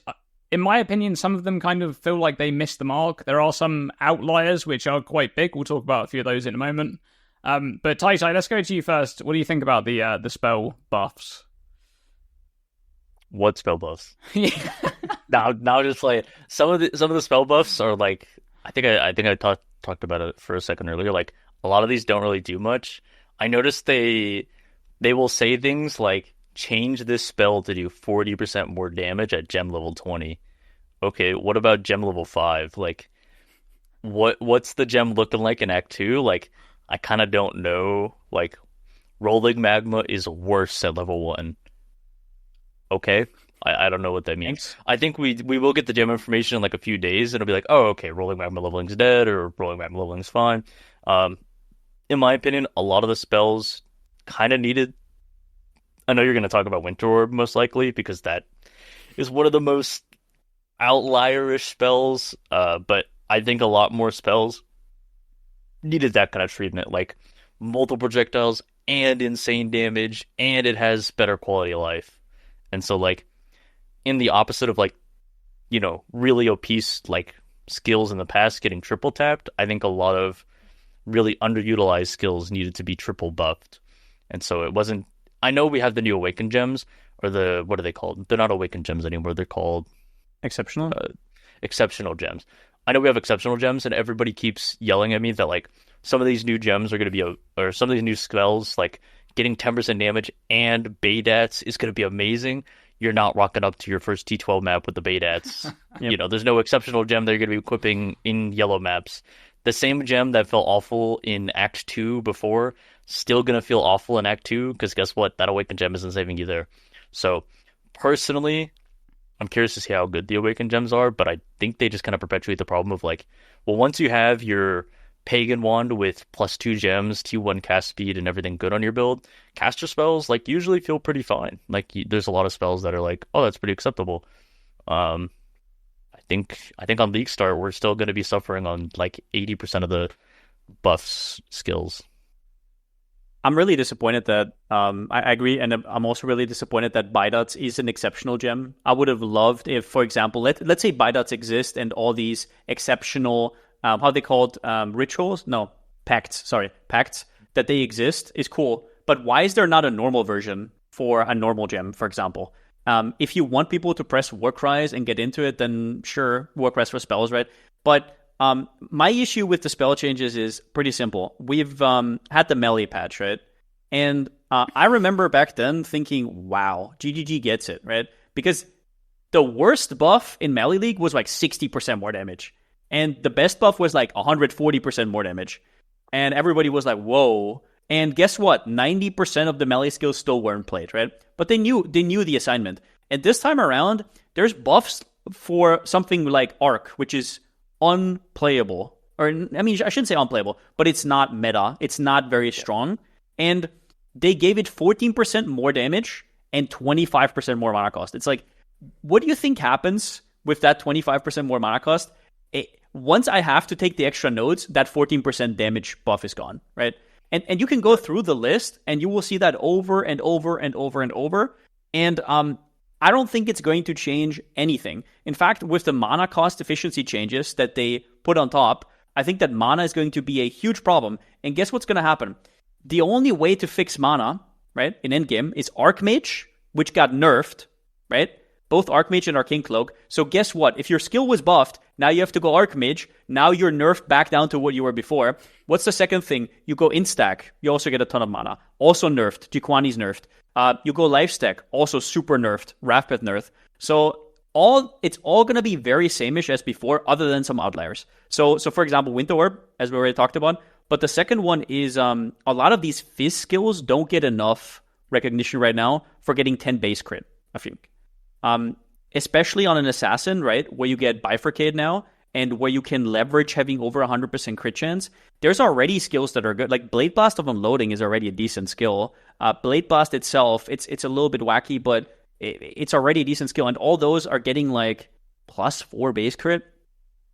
In my opinion, some of them kind of feel like they missed the mark. There are some outliers which are quite big. We'll talk about a few of those in a moment. But Tai, let's go to you first. What do you think about the spell buffs? What spell buffs? now just like some of the spell buffs are like, I think I talked about it for a second earlier. Like a lot of these don't really do much. I noticed they will say things like, change this spell to do 40% more damage at gem level 20. Okay, what about gem level 5? Like, what's the gem looking like in Act 2? Like, I kind of don't know. Like, Rolling Magma is worse at level 1. Okay, I don't know what that means. Thanks. I think we will get the gem information in like a few days, and it'll be like, oh, okay, Rolling Magma leveling's dead, or Rolling Magma leveling's fine. In my opinion, a lot of the spells kind of needed I know you're going to talk about Winter Orb most likely because that is one of the most outlierish spells. But I think a lot more spells needed that kind of treatment, like multiple projectiles and insane damage, and it has better quality of life. And so, like, in the opposite of, like, you know, really OP like skills in the past getting triple tapped, I think a lot of really underutilized skills needed to be triple buffed. And so it wasn't. I know we have the new Awakened Gems, or what are they called? They're not Awakened Gems anymore. They're called Exceptional Gems. I know we have Exceptional Gems, and everybody keeps yelling at me that, like, some of these new gems are going to be, or some of these new spells, like getting 10% damage and Baydats is going to be amazing. You're not rocking up to your first T12 map with the Baydats. Yep. You know, there's no exceptional gem that you're going to be equipping in yellow maps. The same gem that felt awful in Act 2 before, still going to feel awful in Act 2, because guess what? That Awakened Gem isn't saving you there. So, personally, I'm curious to see how good the Awakened Gems are, but I think they just kind of perpetuate the problem of, like, well, once you have your Pagan Wand with +2 gems, T1 cast speed, and everything good on your build, caster spells, like, usually feel pretty fine. Like, there's a lot of spells that are like, oh, that's pretty acceptable. I think on League Start, we're still going to be suffering on, like, 80% of the buffs skills. I'm really disappointed that, I agree, and I'm also really disappointed that Baydats is an exceptional gem. I would have loved if, for example, let's say Baydats exist and all these exceptional, how they called rituals? No, pacts that they exist is cool. But why is there not a normal version for a normal gem, for example? If you want people to press War Cries and get into it, then sure, War Cries for spells, right? But my issue with the spell changes is pretty simple. We've had the melee patch, right? And I remember back then thinking, wow, GGG gets it, right? Because the worst buff in Melee League was like 60% more damage. And the best buff was like 140% more damage. And everybody was like, whoa. And guess what? 90% of the melee skills still weren't played, right? But they knew the assignment. And this time around, there's buffs for something like Arc, which is unplayable. Or, I mean, I shouldn't say unplayable, but it's not meta. It's not very strong. And they gave it 14% more damage and 25% more mana cost. It's like, what do you think happens with that 25% more mana cost? Once I have to take the extra nodes, that 14% damage buff is gone, right? And you can go through the list and you will see that over and over and over and over. And I don't think it's going to change anything. In fact, with the mana cost efficiency changes that they put on top, I think that mana is going to be a huge problem. And guess what's going to happen? The only way to fix mana, right, in endgame is Archmage, which got nerfed, right? Both Archmage and Arcane Cloak. So guess what? If your skill was buffed, now you have to go Archmage. Now you're nerfed back down to what you were before. What's the second thing? You go Instack. You also get a ton of mana. Also nerfed. Jiquani's nerfed. You go Lifestack. Also super nerfed. Wrathpath nerfed. So it's all going to be very same-ish as before, other than some outliers. So for example, Winter Orb, as we already talked about. But the second one is a lot of these Fizz skills don't get enough recognition right now for getting 10 base crit, I think. Especially on an assassin, right, where you get Bifurcate now, and where you can leverage having over 100% crit chance. There's already skills that are good. Like Blade Blast of Unloading is already a decent skill. Blade Blast itself, it's a little bit wacky, but it's already a decent skill. And all those are getting like +4 base crit.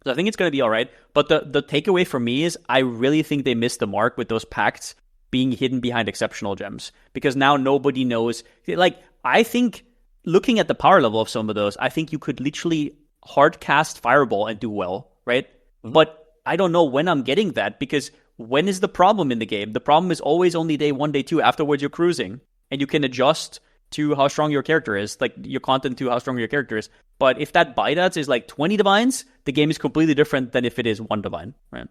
So I think it's going to be all right. But the takeaway for me is I really think they missed the mark with those pacts being hidden behind exceptional gems. Because now nobody knows. Like, I think, looking at the power level of some of those, I think you could literally hard cast Fireball and do well, right? Mm-hmm. But I don't know when I'm getting that, because when is the problem in the game? The problem is always only day 1, day 2. Afterwards, you're cruising. And you can adjust to how strong your character is, like your content to how strong your character is. But if that Baydats is like 20 divines, the game is completely different than if it is 1 divine, right?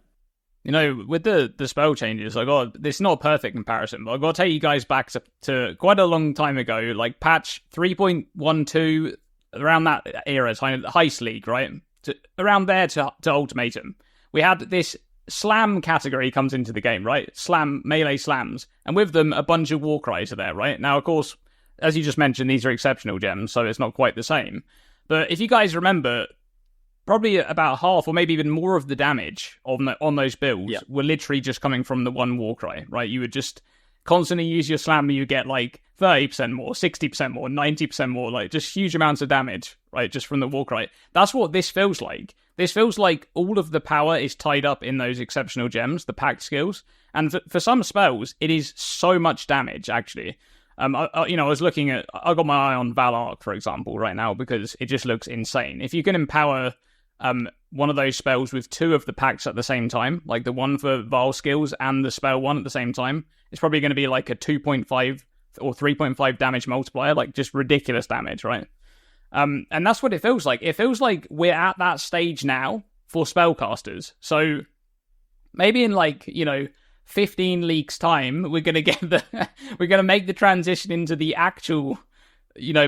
You know, with the spell changes, this is not a perfect comparison, but I've got to take you guys back to quite a long time ago, like patch 3.12, around that era, Heist League, right? Around there to Ultimatum. We had this slam category comes into the game, right? Melee slams. And with them, a bunch of war cries are there, right? Now, of course, as you just mentioned, these are exceptional gems, so it's not quite the same. But if you guys remember, probably about half or maybe even more of the damage on those builds were literally just coming from the one war cry, right? You would just constantly use your slammer, you get like 30% more, 60% more, 90% more, like just huge amounts of damage, right? Just from the Warcry. That's what this feels like. This feels like all of the power is tied up in those exceptional gems, the Pact Skills. And for some spells, it is so much damage, actually. I was looking at, I got my eye on Vaal, for example, right now, because it just looks insane. If you can empower one of those spells with two of the packs at the same time, like the one for Vaal skills and the spell one at the same time, it's probably going to be like a 2.5 or 3.5 damage multiplier, like just ridiculous damage, right? And that's what it feels like. It feels like we're at that stage now for spellcasters. So maybe in 15 leagues time, we're going to get we're going to make the transition into the actual,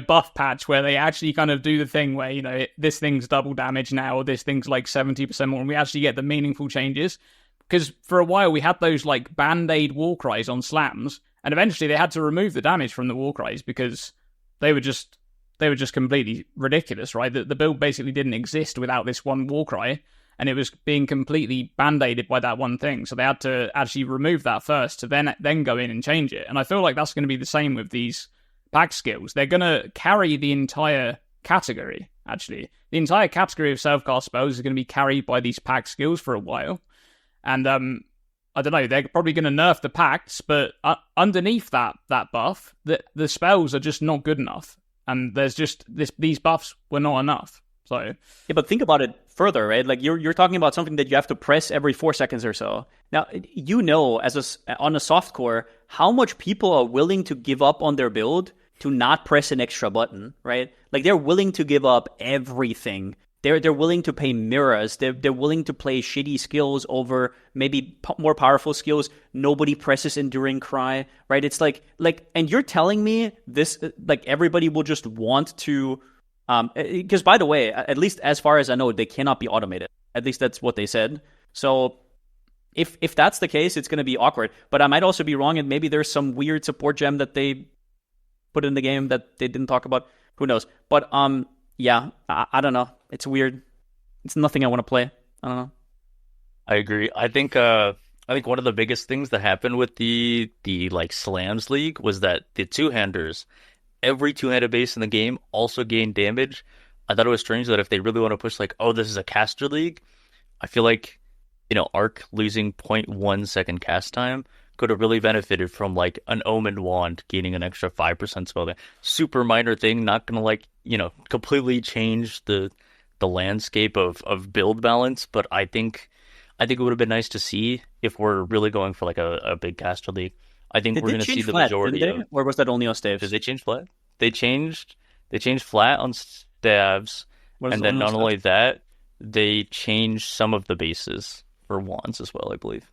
buff patch where they actually kind of do the thing where, this thing's double damage now, or this thing's like 70% more, and we actually get the meaningful changes. Because for a while we had those like band-aid Warcries on slams, and eventually they had to remove the damage from the Warcries because they were just completely ridiculous, right? The build basically didn't exist without this one Warcry, and it was being completely band-aided by that one thing. So they had to actually remove that first to then go in and change it. And I feel like that's going to be the same with these Pact Skills. They're going to carry the entire category, actually. The entire category of self-cast spells is going to be carried by these Pact Skills for a while. And I don't know, they're probably going to nerf the pacts, but underneath that buff, the spells are just not good enough. And there's just these buffs were not enough. So yeah, but think about it further, right? Like you're talking about something that you have to press every 4 seconds or so. Now, on a softcore, how much people are willing to give up on their build to not press an extra button, right? Like they're willing to give up everything. They're willing to pay mirrors. They're willing to play shitty skills over maybe more powerful skills. Nobody presses Enduring Cry, right? It's like, and you're telling me this, like everybody will just want to, because by the way, at least as far as I know, they cannot be automated. At least that's what they said. So if that's the case, it's going to be awkward. But I might also be wrong, and maybe there's some weird support gem that they put in the game that they didn't talk about. Who knows? But yeah, I don't know. It's weird. It's nothing I want to play. I don't know. I agree. I think one of the biggest things that happened with the like Slams League was that the two-handers, every two-handed base in the game also gained damage. I thought it was strange that if they really want to push like, oh, this is a caster league, I feel like, Arc losing 0.1 second cast time could have really benefited from like an Omen Wand gaining an extra 5% spell damage. Super minor thing, not gonna completely change the landscape of build balance, but I think it would have been nice to see if we're really going for like a big caster league. I think we're going to see the majority of. Or was that only on staves? Did they change flat? They changed flat on staves, and then not only that, they changed some of the bases for wands as well, I believe.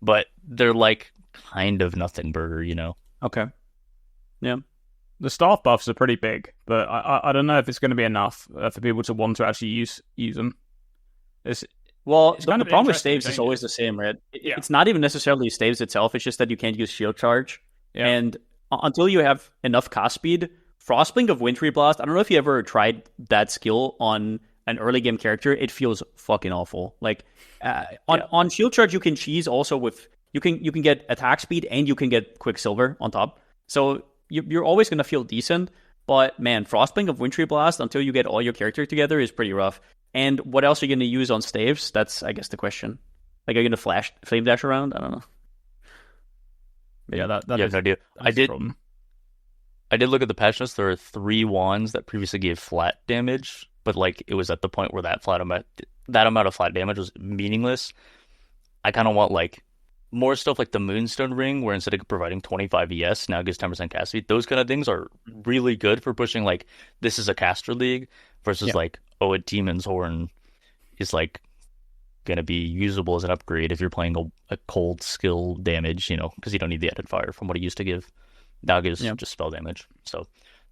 But they're like kind of nothing burger, Okay. Yeah. The staff buffs are pretty big, but I don't know if it's going to be enough for people to want to actually use them. The problem with staves is always the same, right? It's not even necessarily staves itself. It's just that you can't use shield charge. Yeah. And until you have enough cast speed, Frostblink of Wintry Blast, I don't know if you ever tried that skill on an early game character. It feels fucking awful. Like on shield charge, you can cheese also with you can get attack speed and you can get Quicksilver on top. So you're always going to feel decent. But man, Frostblink of Wintry Blast until you get all your character together is pretty rough. And what else are you going to use on staves? That's, I guess, the question. Like, are you going to flame dash around? I don't know. Yeah, that is no idea. I did look at the patch notes. There are 3 wands that previously gave flat damage, but like it was at the point where that amount of flat damage was meaningless. I kind of want like more stuff like the Moonstone Ring, where instead of providing 25 ES, now gives 10% cast speed. Those kind of things are really good for pushing like this is a caster league versus like, oh, a Demon's Horn is like going to be usable as an upgrade if you're playing a cold skill damage, because you don't need the added fire from what it used to give. Now it gives just spell damage. So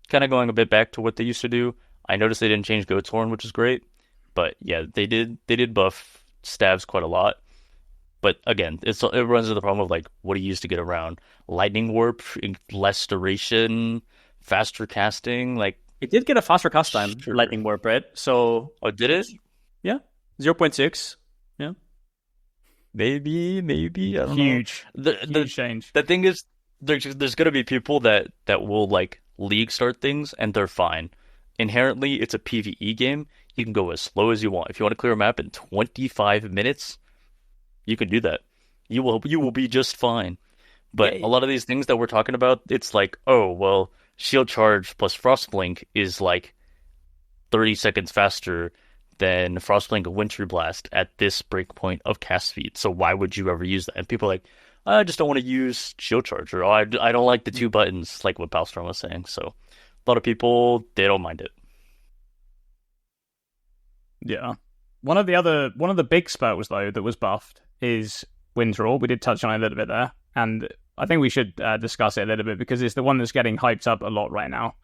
kind of going a bit back to what they used to do. I noticed they didn't change Goat's Horn, which is great. But yeah, they did buff stabs quite a lot. But again, it runs into the problem of like what do you use to get around? Lightning Warp, less duration, faster casting. Like it did get a faster cast time, Lightning Warp, right? So did it? Yeah, 0.6. Yeah, maybe. I don't huge, know. Huge change. The thing is, there's gonna be people that will like league start things and they're fine. Inherently, it's a PvE game. You can go as slow as you want. If you want to clear a map in 25 minutes, you can do that. You will be just fine. But a lot of these things that we're talking about, it's like, oh, well, shield charge plus frostblink is like 30 seconds faster than frostblink wintry blast at this breakpoint of cast speed. So why would you ever use that? And people are like, I just don't want to use shield charge, or I don't like the two buttons, like what Balstrom was saying. So a lot of people, they don't mind it. Yeah. One of the big spells though that was buffed is Winter Orb. We did touch on it a little bit there, and I think we should discuss it a little bit because it's the one that's getting hyped up a lot right now.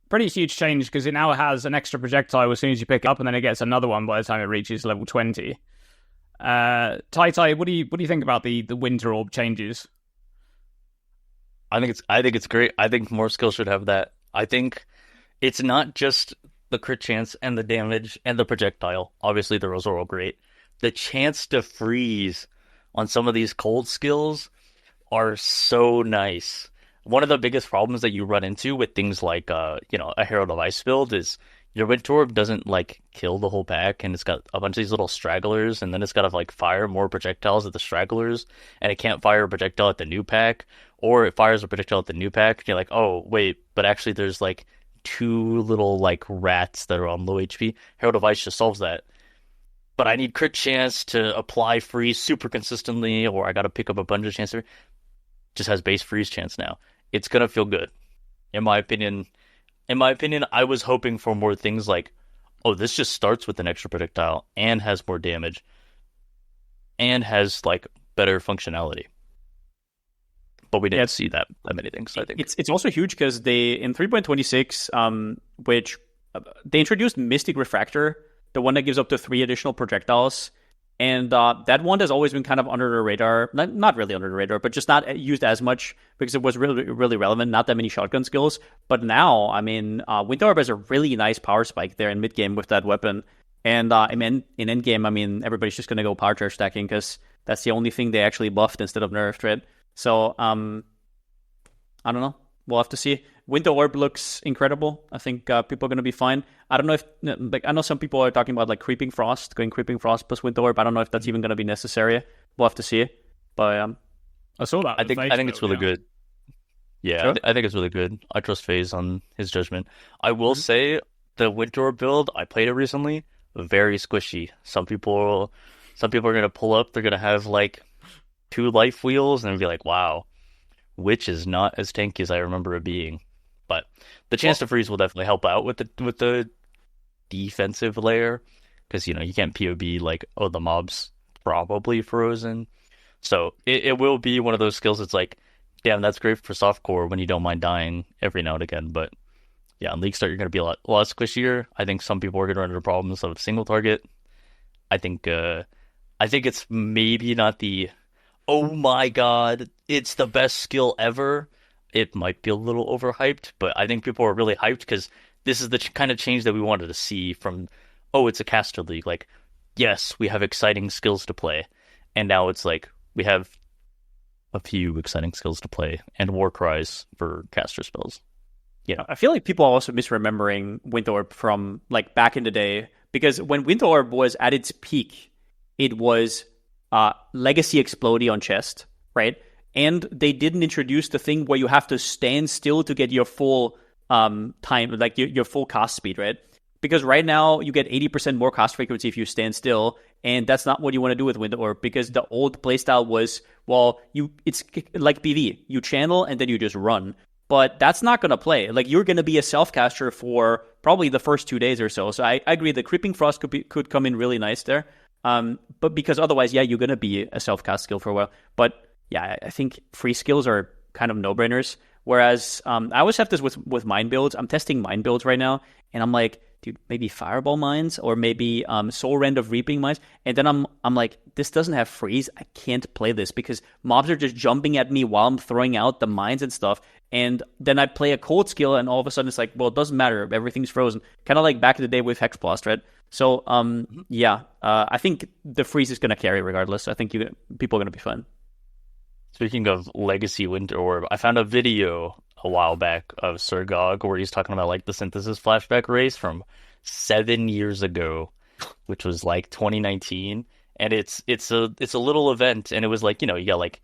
Pretty huge change because it now has an extra projectile as soon as you pick it up, and then it gets another one by the time it reaches level 20. Tai, what do you think about the Winter Orb changes? I think it's great. I think more skills should have that. I think it's not just the crit chance and the damage and the projectile. Obviously, those are all great. The chance to freeze on some of these cold skills are so nice. One of the biggest problems that you run into with things like a Herald of Ice build is your Winter Orb doesn't like kill the whole pack, and it's got a bunch of these little stragglers, and then it's got to like fire more projectiles at the stragglers, and it can't fire a projectile at the new pack, or it fires a projectile at the new pack, and you're like, oh wait, but actually there's like two little like rats that are on low HP. Herald of Ice just solves that. But I need crit chance to apply freeze super consistently, or I got to pick up a bunch of chance. Just has base freeze chance now. It's gonna feel good, in my opinion. In my opinion, I was hoping for more things like, oh, this just starts with an extra projectile and has more damage and has like better functionality. But we didn't see that many things, I think. It's also huge because they, in 3.26, which they introduced Mystic Refractor, the one that gives up to 3 additional projectiles. And that one has always been kind of under the radar. Not really under the radar, but just not used as much because it was really, really relevant. Not that many shotgun skills. But now, I mean, Winter Orb has a really nice power spike there in mid-game with that weapon. And in endgame, I mean, everybody's just going to go power charge stacking because that's the only thing they actually buffed instead of nerfed, right? So, I don't know. We'll have to see. Winter Orb looks incredible. I think people are going to be fine. I don't know if, like, I know some people are talking about like Creeping Frost, going Creeping Frost plus Winter Orb. I don't know if that's even going to be necessary. We'll have to see. But I saw that. I think it's really good. Yeah, sure. I think it's really good. I trust FaZe on his judgment. I will say the Winter Orb build, I played it recently, very squishy. Some people are going to pull up. They're going to have like 2 life wheels and be like, wow, which is not as tanky as I remember it being. But the chance to freeze will definitely help out with the defensive layer, because you can't POB like, oh, the mob's probably frozen. So it will be one of those skills that's like, damn, that's great for softcore when you don't mind dying every now and again. But yeah, on League Start, you're going to be a lot squishier. I think some people are going to run into problems of single target. I think it's maybe not the, oh my god, it's the best skill ever. It might be a little overhyped, but I think people are really hyped because this is the kind of change that we wanted to see from, oh, it's a caster league. Like, yes, we have exciting skills to play. And now it's like, we have a few exciting skills to play and war cries for caster spells. Yeah, I feel like people are also misremembering Winter Orb from like back in the day, because when Winter Orb was at its peak, it was Legacy Explodey on chest, right? And they didn't introduce the thing where you have to stand still to get your full time, like your full cast speed, right? Because right now you get 80% more cast frequency if you stand still, and that's not what you want to do with Winter Orb, because the old playstyle was, well, it's like PV. You channel and then you just run. But that's not going to play. Like, you're going to be a self-caster for probably the first 2 days or so. So I agree the Creeping Frost could come in really nice there. But because otherwise, yeah, you're going to be a self-cast skill for a while. But yeah, I think free skills are kind of no-brainers. Whereas I always have this with mine builds. I'm testing mine builds right now, and I'm like, dude, maybe Fireball mines or maybe Soul Rend of Reaping mines. And then I'm like, this doesn't have freeze. I can't play this because mobs are just jumping at me while I'm throwing out the mines and stuff. And then I play a cold skill, and all of a sudden it's like, well, it doesn't matter. Everything's frozen. Kind of like back in the day with Hexblast, right? So, I think the freeze is going to carry regardless. I think people are going to be fine. Speaking of Legacy Winter Orb, I found a video a while back of Sir Gog where he's talking about like the synthesis flashback race from 7 years ago, which was like 2019, and it's a little event, and it was like you got like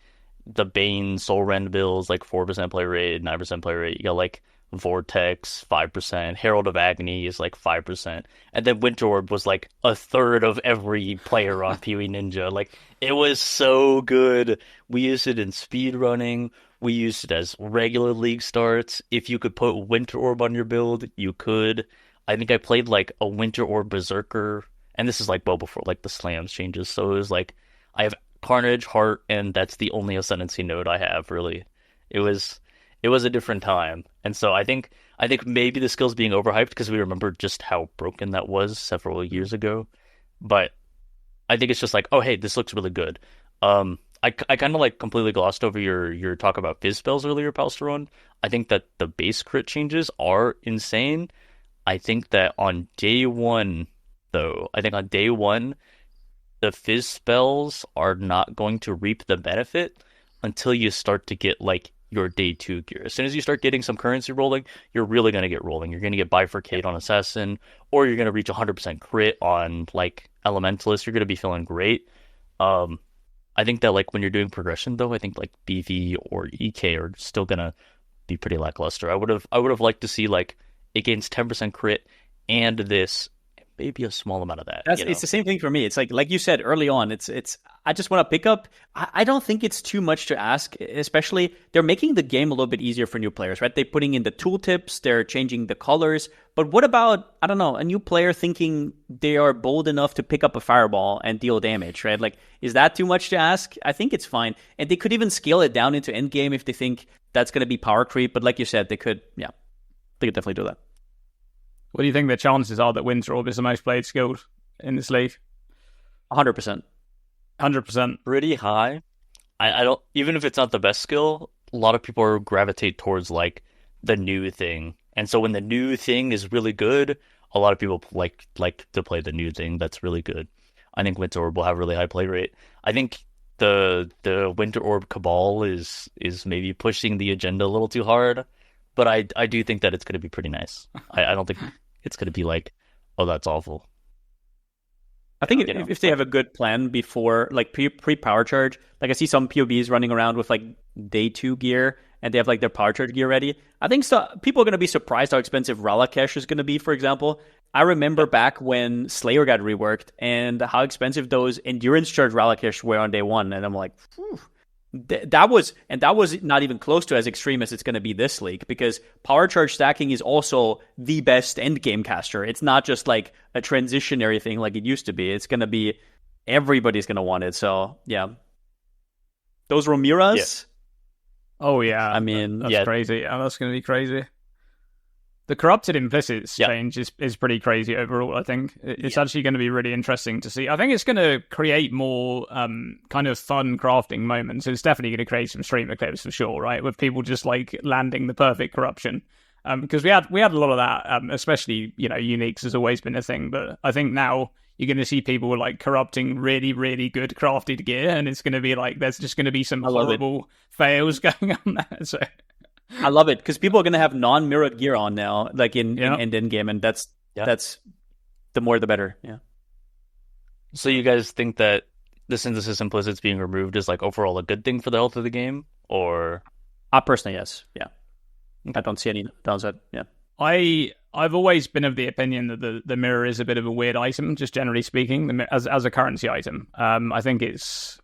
the Bane Soul Rend bills like 4% play rate, 9% play rate. You got like Vortex 5%, Herald of Agony is like 5%, and then Winter Orb was like a third of every player on PoE Ninja. Like it was so good. We used it in speed running. We used it as regular league starts. If you could put Winter Orb on your build, you could. I think I played like a Winter Orb Berserker, and this is like well before like the slams changes. So it was like I have Carnage, Heart, and that's the only Ascendancy node I have really. It was it was a different time. And so I think maybe the skill's being overhyped because we remember just how broken that was several years ago. But I think it's just like, oh hey, this looks really good. I kind of like completely glossed over your talk about fizz spells earlier, Palsteron. I think that the base crit changes are insane. I think that on day one, though, the fizz spells are not going to reap the benefit until you start to get like your day two gear. As soon as you start getting some currency rolling, you're really going to get rolling. You're going to get Bifurcate on Assassin, or you're going to reach 100% crit on like Elementalist. You're going to be feeling great. I think that like when you're doing progression though, I think like BV or EK are still gonna be pretty lackluster. I would have liked to see like it gains 10% crit and this maybe a small amount of that. It's the same thing for me. It's like you said early on. It's I just want to pick up. I don't think it's too much to ask. Especially they're making the game a little bit easier for new players, right? They're putting in the tooltips. They're changing the colors. But what about, I don't know, a new player thinking they are bold enough to pick up a fireball and deal damage, right? Like, is that too much to ask? I think it's fine. And they could even scale it down into endgame if they think that's going to be power creep. But like you said, they could definitely do that. What do you think the chances are that Winter Orb is the most played skill in this league? 100%. 100%. Pretty high. I don't, even if it's not the best skill, a lot of people gravitate towards like the new thing. And so when the new thing is really good, a lot of people like to play the new thing that's really good. I think Winter Orb will have a really high play rate. I think the Winter Orb Cabal is maybe pushing the agenda a little too hard, but I do think that it's going to be pretty nice. I don't think it's going to be like, oh, that's awful. I think if they have a good plan before, like pre-power charge, like I see some POBs running around with like day 2 gear and they have like their power charge gear ready. I think people are going to be surprised how expensive Ralakesh is going to be, for example. I remember back when Slayer got reworked and how expensive those endurance charge Ralakesh were on day 1. And I'm like, whew. That was not even close to as extreme as it's going to be this league, because power charge stacking is also the best end game caster. It's not just like a transitionary thing like it used to be. It's going to be, everybody's going to want it. So yeah, those Romiras. Yeah. Oh yeah, I mean, that's crazy. Yeah, that's going to be crazy. The corrupted implicits change is pretty crazy overall. I think it's actually going to be really interesting to see. I think it's going to create more kind of fun crafting moments. It's definitely going to create some streamer clips for sure, right? With people just like landing the perfect corruption. Because we had a lot of that, especially, uniques has always been a thing. But I think now you're going to see people like corrupting really, really good crafted gear. And it's going to be like, there's just going to be some horrible fails going on there. So I love it because people are going to have non-mirrored gear on now, like in game, and that's the more the better. Yeah. So you guys think that the synthesis implicits being removed is like overall a good thing for the health of the game, or? Personally, yes. Yeah. I don't see any downside. Yeah. I've always been of the opinion that the mirror is a bit of a weird item, just generally speaking, as a currency item. I think it's.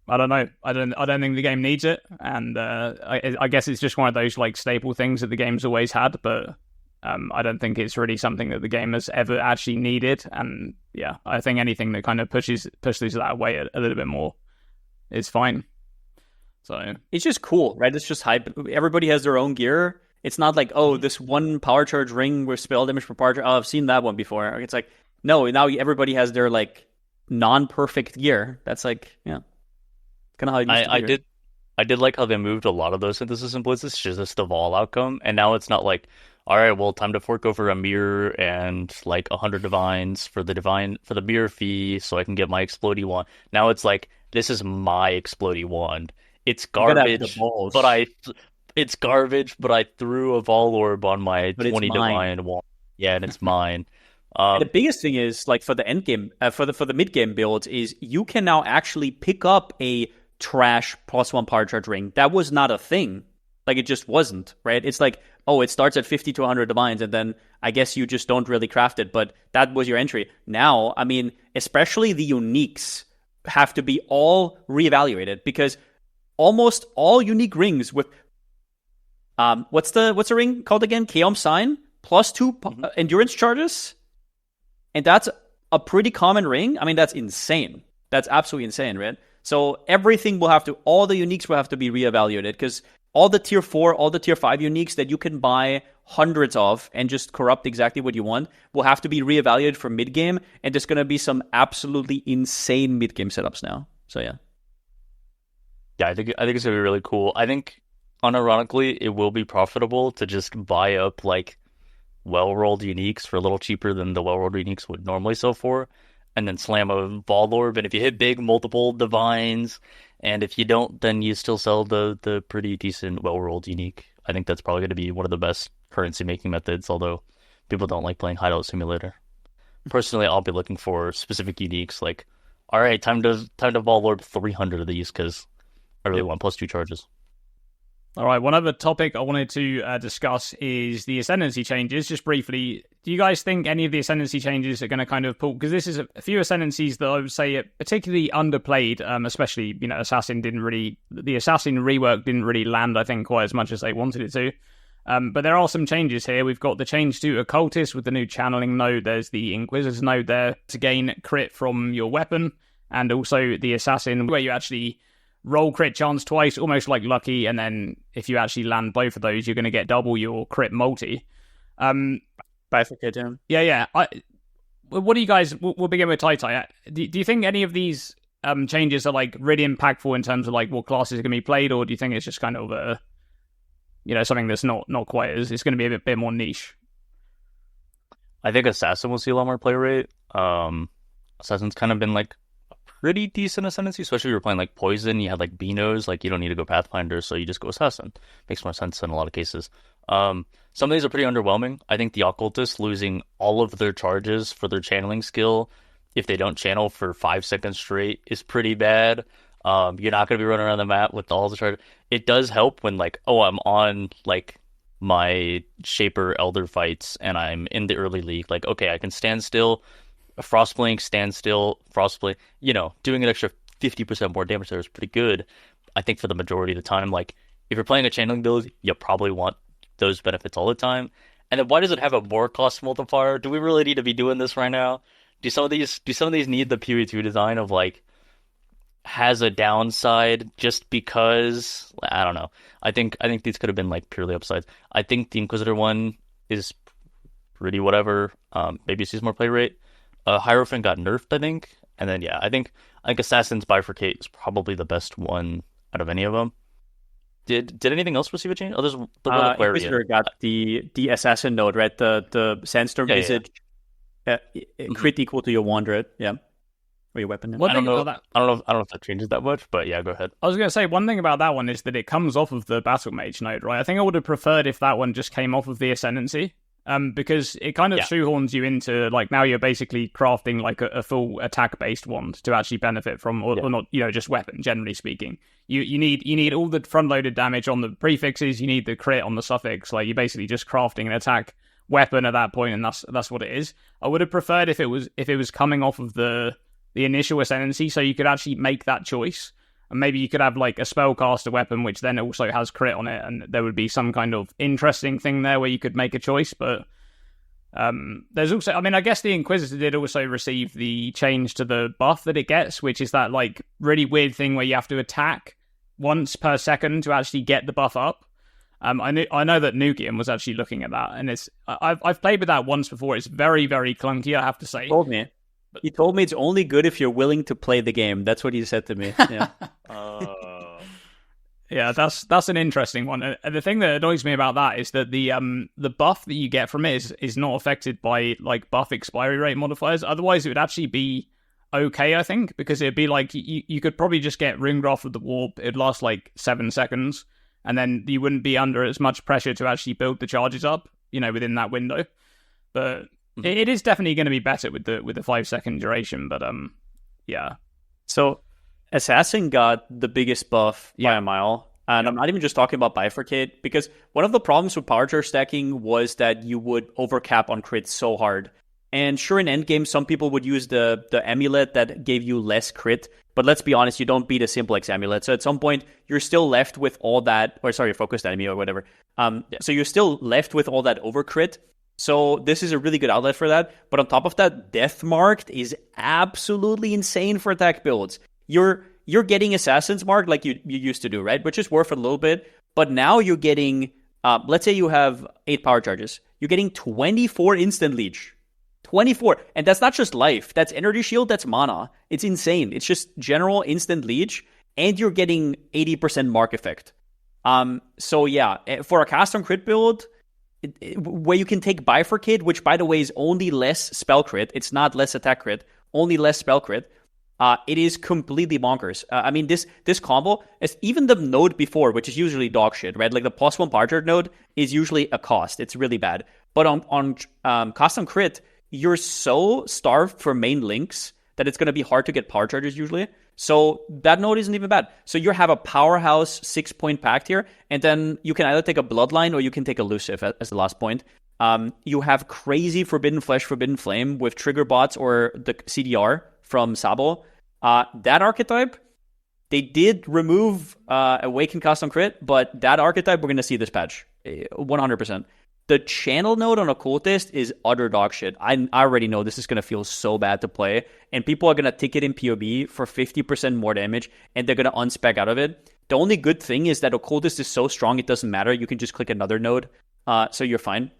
I don't know. I don't think the game needs it, and I guess it's just one of those like staple things that the game's always had. But I don't think it's really something that the game has ever actually needed. And yeah, I think anything that kind of pushes that way a little bit more is fine. So it's just cool, right? It's just hype. Everybody has their own gear. It's not like, oh, this one power charge ring with spell damage per power charge. Oh, I've seen that one before. It's like, no, now everybody has their like non-perfect gear. That's like, yeah. Kind of how I did like how they moved a lot of those synthesis implicits to just the Vaal outcome, and now it's not like, all right, well, time to fork over a mirror and like 100 divines for the mirror fee, so I can get my explodey wand. Now it's like, this is my explodey wand. It's You gotta have the garbage, balls. it's garbage, but I threw a Vaal Orb on my But it's 20 mine. Divine wall. Yeah, and it's mine. And the biggest thing is, like, for the end game, for the mid game builds, is you can now actually pick up a trash +1 power charge ring. That was not a thing. Like, it just wasn't, right? It's like, oh, it starts at 50 to 100 divines, and then I guess you just don't really craft it, but that was your entry. Now, I mean, especially the uniques have to be all reevaluated, because almost all unique rings with what's the ring called again? Chaos Sign +2 endurance charges, and that's a pretty common ring. I mean, that's insane. That's absolutely insane, right? So everything all the uniques will have to be reevaluated, because all the tier 4, all the tier 5 uniques that you can buy hundreds of and just corrupt exactly what you want will have to be reevaluated for mid game, and there's going to be some absolutely insane mid game setups now. So yeah. Yeah, I think it's gonna be really cool. I think, unironically, it will be profitable to just buy up like well-rolled uniques for a little cheaper than the well-rolled uniques would normally sell for, and then slam a Vaal Orb. And if you hit big, multiple divines, and if you don't, then you still sell the pretty decent well-rolled unique. I think that's probably going to be one of the best currency making methods, although people don't like playing Hideout Simulator. Personally, I'll be looking for specific uniques, like, all right, time to Vaal Orb 300 of these, because I really want +2 charges. All right, one other topic I wanted to discuss is the Ascendancy changes. Just briefly, do you guys think any of the Ascendancy changes are going to kind of pull? Because this is a few Ascendancies that I would say are particularly underplayed, especially, the Assassin rework didn't really land, I think, quite as much as they wanted it to. But there are some changes here. We've got the change to Occultist with the new channeling node. There's the Inquisitor's node there to gain crit from your weapon, and also the Assassin, where you actually roll crit chance twice, almost like Lucky, and then if you actually land both of those, you're going to get double your crit multi. Bifurcate him. Yeah. What do you guys? We'll begin with Tai. Do you think any of these changes are like really impactful in terms of like what classes are going to be played, or do you think it's just kind of something that's not quite as, it's going to be a bit more niche? I think Assassin will see a lot more play rate. Assassin's kind of been like pretty decent Ascendancy, especially if you're playing like Poison. You had like Beanos, like you don't need to go Pathfinder, so you just go Assassin. Makes more sense in a lot of cases. Some of these are pretty underwhelming. I think the Occultists losing all of their charges for their channeling skill, if they don't channel for 5 seconds straight, is pretty bad. You're not going to be running around the map with all the charges. It does help when like, oh, I'm on like my Shaper Elder fights and I'm in the early league. Like, okay, I can stand still, Frostblink, stand still, Frostblink, doing an extra 50% more damage there is pretty good. I think for the majority of the time, like if you're playing a channeling build, you probably want those benefits all the time. And then why does it have a more cost multiplier? Do we really need to be doing this right now? Do some of these need the PoE2 design of like has a downside just because? I don't know. I think these could have been like purely upsides. I think the Inquisitor one is pretty whatever. Maybe it sees more play rate. Hierophant got nerfed, I think, and then I think Assassin's Bifurcate is probably the best one out of any of them. Did anything else receive a change? Oh, there's the Inquisitor got the Assassin node, right? The Sandstorm Visage crit equal to your Wanderer, or your weapon. I don't know if that changes that much, but yeah, go ahead. I was going to say one thing about that one is that it comes off of the Battle Mage node, right? I think I would have preferred if that one just came off of the Ascendancy. Because it kind of shoehorns you into like now you're basically crafting like a full attack based wand to actually benefit from, or not, just weapon. Generally speaking, you need all the front loaded damage on the prefixes. You need the crit on the suffix. Like you're basically just crafting an attack weapon at that point, and that's what it is. I would have preferred if it was coming off of the initial Ascendancy, so you could actually make that choice. And maybe you could have like a spellcaster weapon, which then also has crit on it, and there would be some kind of interesting thing there where you could make a choice. But there's also, I guess the Inquisitor did also receive the change to the buff that it gets, which is that like really weird thing where you have to attack once per second to actually get the buff up. I know that Nukian was actually looking at that, and I've played with that once before. It's very, very clunky, I have to say. He told me it's only good if you're willing to play the game. That's what he said to me. Yeah. Yeah, that's an interesting one. And the thing that annoys me about that is that the buff that you get from it is not affected by like buff expiry rate modifiers. Otherwise, it would actually be okay, I think, because it'd be like you could probably just get Ringgraph with the warp. It'd last like 7 seconds, and then you wouldn't be under as much pressure to actually build the charges up, within that window. But it is definitely going to be better with the 5-second duration. But yeah. So Assassin got the biggest buff by a mile. And I'm not even just talking about Bifurcate, because one of the problems with power charge stacking was that you would overcap on crit so hard. And sure, in endgame, some people would use the amulet that gave you less crit. But let's be honest, you don't beat a Simplex amulet. So at some point, you're still left with all that, or sorry, focused enemy or whatever. So you're still left with all that over crit. So this is a really good outlet for that. But on top of that, Death Marked is absolutely insane for attack builds. You're getting Assassin's Mark like you used to do, right? Which is worth a little bit. But now you're getting, let's say you have 8 power charges. You're getting 24 instant leech. 24. And that's not just life. That's energy shield. That's mana. It's insane. It's just general instant leech. And you're getting 80% mark effect. So yeah, for a cast on crit build, where you can take Bifurcate, which by the way is only less spell crit. It's not less attack crit. Only less spell crit. It is completely bonkers. I mean, this combo, is even the node before, which is usually dog shit, right? Like the +1 power charge node is usually a cost. It's really bad. But on custom crit, you're so starved for main links that it's going to be hard to get power charges usually. So that node isn't even bad. So you have a powerhouse 6-point pact here, and then you can either take a Bloodline or you can take Elusive as the last point. You have crazy Forbidden Flesh, Forbidden Flame with trigger bots or the CDR from Sabo. That archetype, they did remove Awaken Cast on Crit, but that archetype we're going to see this patch. 100%. The channel node on Occultist is utter dog shit. I already know this is going to feel so bad to play, and people are going to tick it in PoB for 50% more damage, and they're going to unspec out of it. The only good thing is that Occultist is so strong, it doesn't matter. You can just click another node, so you're fine.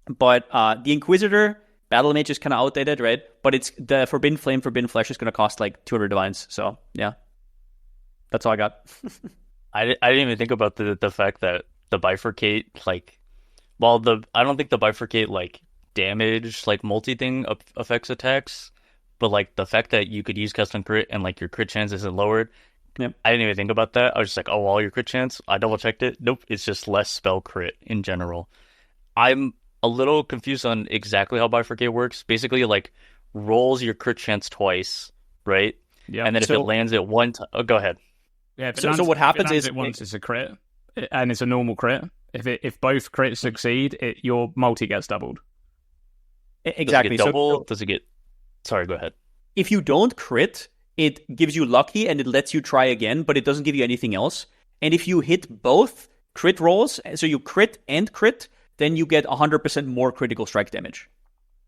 But the Inquisitor, Battle Mage is kind of outdated, right? But it's the Forbidden Flame, Forbidden Flesh is going to cost like 200 divines. So, yeah. That's all I got. I didn't even think about the fact that the Bifurcate, like, I don't think the Bifurcate, like, damage, like, multi-thing affects attacks, but, like, the fact that you could use custom crit and, like, your crit chance isn't lowered, I didn't even think about that. I was just like, oh, all your crit chance? I double-checked it. Nope, it's just less spell crit in general. I'm a little confused on exactly how Bifurcate works. Basically, like, rolls your crit chance twice, right? Yeah. And then if it lands at one time... Oh, go ahead. Yeah, so what happens is... once it's a crit, and it's a normal crit. If both crits succeed, your multi gets doubled. Exactly. Does it get double? Does it get... Sorry, go ahead. If you don't crit, it gives you lucky and it lets you try again, but it doesn't give you anything else. And if you hit both crit rolls, so you crit and crit, then you get 100% more critical strike damage.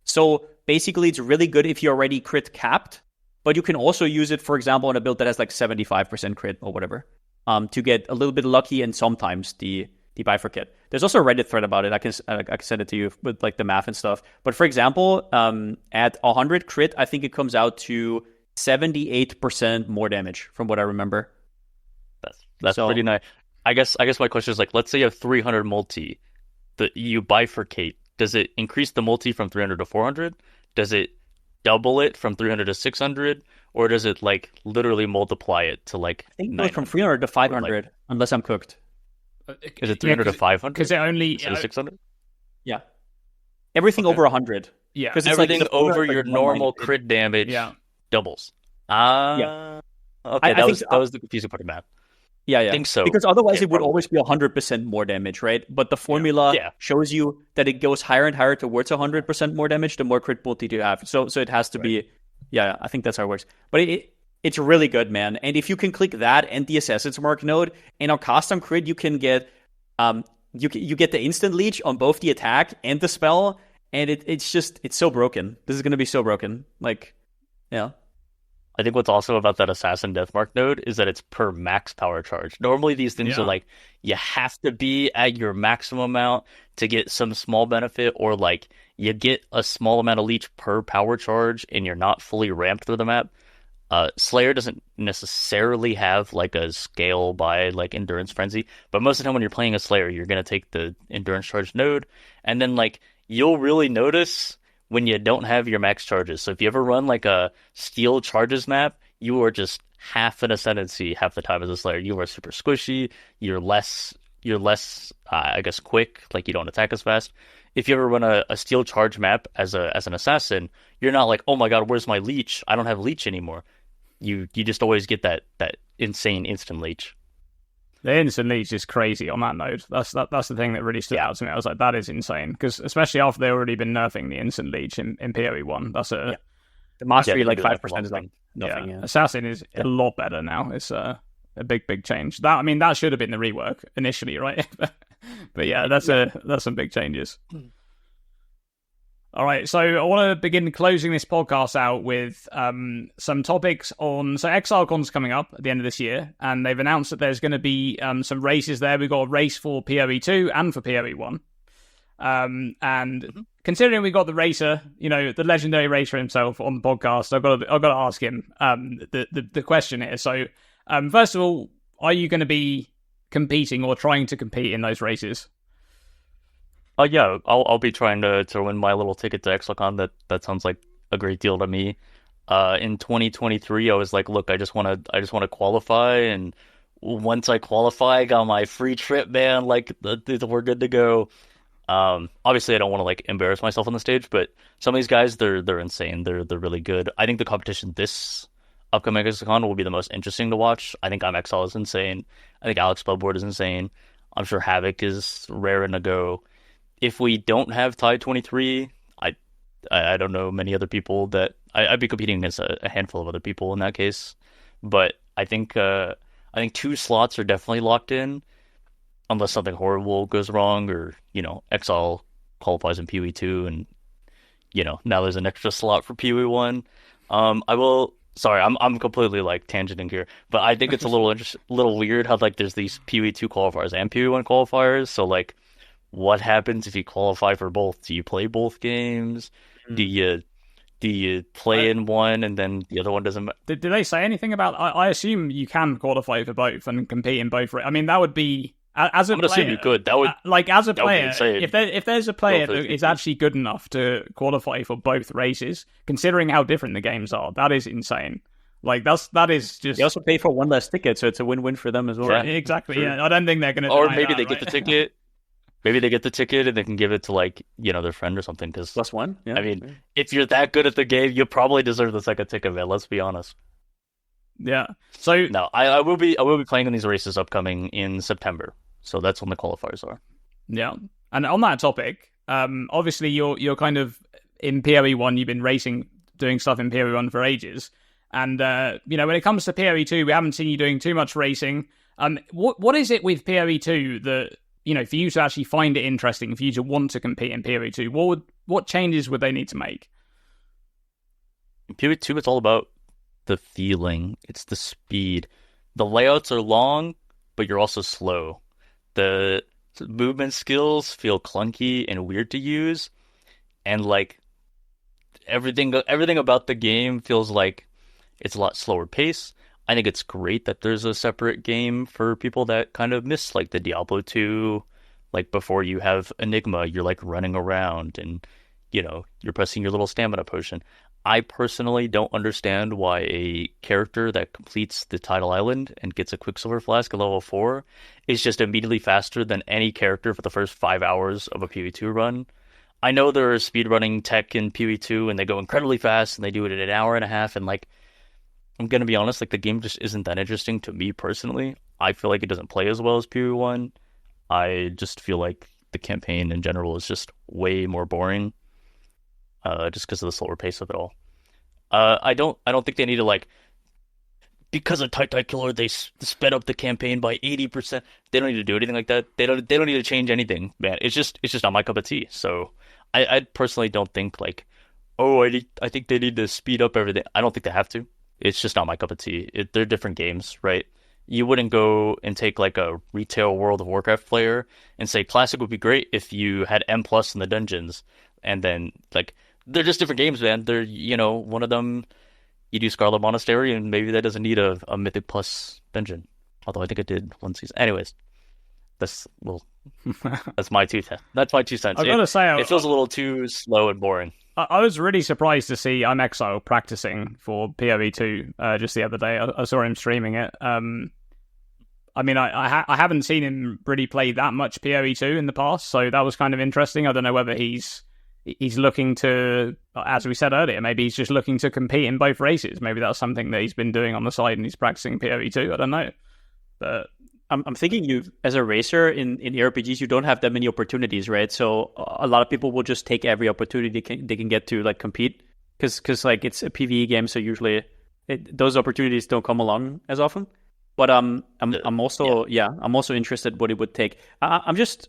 So basically, it's really good if you're already crit capped, but you can also use it, for example, on a build that has like 75% crit or whatever, to get a little bit lucky and sometimes the Bifurcate. There's also a Reddit thread about it. I can send it to you with like the math and stuff. But for example, at 100 crit, I think it comes out to 78% more damage from what I remember. That's pretty nice. I guess my question is like, let's say you have 300 multi, you Bifurcate. Does it increase the multi from 300 to 400? Does it double it from 300 to 600? Or does it like literally multiply it to like... I think it goes from 300 to 500, like, unless I'm cooked. Is it 300 to 500? Because it only... 600? Yeah. Everything over 100. Yeah. Because everything like over your normal crit damage doubles. Yeah. Okay, that was the confusing part of math. Yeah. I think so. Because otherwise it would always be 100% more damage, right? But the formula shows you that it goes higher and higher towards 100% more damage the more crit multi you have. So it has to be... Yeah, I think that's how it works. But it's really good, man. And if you can click that and the Assassin's Mark node, and on custom crit, you can get you get the instant leech on both the attack and the spell, and it's so broken. This is going to be so broken. Like, yeah. I think what's also about that Assassin Deathmark node is that it's per max power charge. Normally these things are like, you have to be at your maximum amount to get some small benefit, or like you get a small amount of leech per power charge and you're not fully ramped through the map. Slayer doesn't necessarily have like a scale by like Endurance Frenzy, but most of the time when you're playing a Slayer, you're going to take the Endurance Charge node, and then like you'll really notice when you don't have your max charges. So if you ever run like a steel charges map, you are just half an Ascendancy half the time as a Slayer. You are super squishy. You're less, I guess, quick. Like you don't attack as fast. If you ever run a steel charge map as an assassin, you're not like, oh my god, where's my leech? I don't have leech anymore. You just always get that insane instant leech. The instant leech is crazy on that node. That's the thing that really stood out to me. I was like, that is insane. Because especially after they've already been nerfing the instant leech in PoE1. That's a... The mastery, like 5% is like nothing. Yeah. Assassin is a lot better now. It's a big change. That should have been the rework initially, right? But yeah, that's some big changes. All right, so I want to begin closing this podcast out with some topics on... So ExileCon's coming up at the end of this year, and they've announced that there's going to be some races there. We've got a race for PoE2 and for PoE1. And considering we got the racer, the legendary racer himself on the podcast, I've got to ask him the question here. So, first of all, are you going to be competing or trying to compete in those races? Yeah, I'll be trying to win my little ticket to ExileCon. That sounds like a great deal to me. In 2023, I was like, look, I just want to qualify, and once I qualify, I got my free trip, man. Like we're good to go. Obviously, I don't want to like embarrass myself on the stage, but some of these guys, they're insane. They're really good. I think the competition this upcoming ExileCon will be the most interesting to watch. I think Exile is insane. I think Alex Bloodboard is insane. I'm sure Havoc is raring to go. If we don't have Tide 23, I don't know many other people that I'd be competing against a handful of other people in that case. But I think 2 slots are definitely locked in, unless something horrible goes wrong, or Exile qualifies in PoE2, and now there's an extra slot for PoE1. I will. Sorry, I'm completely like tangenting here, but I think it's a little weird how like there's these PoE2 qualifiers and PoE1 qualifiers. So like, what happens if you qualify for both? Do you play both games? Do you play in one and then the other one doesn't? Did they say anything about? I assume you can qualify for both and compete in both. I mean, that would be as a I'm gonna player. assume you could. That would as a player. If there's a player that is actually good enough to qualify for both races, considering how different the games are, that is insane. Like that is just. They also pay for one less ticket, so it's a win-win for them as well. Yeah, exactly. True. Yeah, I don't think they're gonna. Or maybe they get the ticket. Maybe they get the ticket and they can give it to like their friend or something. Because +1. Yeah. I mean, if you're that good at the game, you probably deserve the second ticket, man. Let's be honest. Yeah. So no, I will be playing in these races upcoming in September. So that's when the qualifiers are. Yeah. And on that topic, obviously you're kind of in PoE1. You've been racing, doing stuff in PoE1 for ages, and when it comes to PoE2, we haven't seen you doing too much racing. What is it with PoE2 that for you to actually find it interesting, for you to want to compete in PoE2, what changes would they need to make? In PoE2, it's all about the feeling. It's the speed. The layouts are long, but you're also slow. The movement skills feel clunky and weird to use, and like everything about the game feels like it's a lot slower pace. I think it's great that there's a separate game for people that kind of miss like the Diablo 2, like before you have Enigma, you're like running around and you're pressing your little stamina potion. I personally don't understand why a character that completes the Tidal Island and gets a Quicksilver Flask at level 4 is just immediately faster than any character for the first 5 hours of a PoE2 run. I know there are speedrunning tech in PoE2 and they go incredibly fast and they do it in an hour and a half, and like, I'm going to be honest, like the game just isn't that interesting to me personally. I feel like it doesn't play as well as PoE1. I just feel like the campaign in general is just way more boring. Just because of the slower pace of it all. I don't think they need to like, because of Tight Killer they sped up the campaign by 80%. They don't need to do anything like that. They don't need to change anything, man. It's just not my cup of tea. So I personally don't think like, I think they need to speed up everything. I don't think they have to. It's just not my cup of tea. They're different games, right? You wouldn't go and take like a retail World of Warcraft player and say Classic would be great if you had M+ in the dungeons, and then like, they're just different games, man. They're, one of them, you do Scarlet Monastery, and maybe that doesn't need a Mythic Plus dungeon. Although I think it did one season. Anyways, that's my 2 cents. That's my 2 cents. I gotta say, it feels a little too slow and boring. I was really surprised to see Exile practicing for PoE2 just the other day. I saw him streaming it. I mean, I haven't seen him really play that much PoE2 in the past, so that was kind of interesting. I don't know whether he's looking to, as we said earlier, maybe he's just looking to compete in both races. Maybe that's something that he's been doing on the side and he's practicing PoE2. I don't know. But I'm thinking you, as a racer in RPGs, you don't have that many opportunities, right? So a lot of people will just take every opportunity they can get to like compete, because like it's a PvE game, so usually those opportunities don't come along as often. But I'm also interested what it would take. I'm just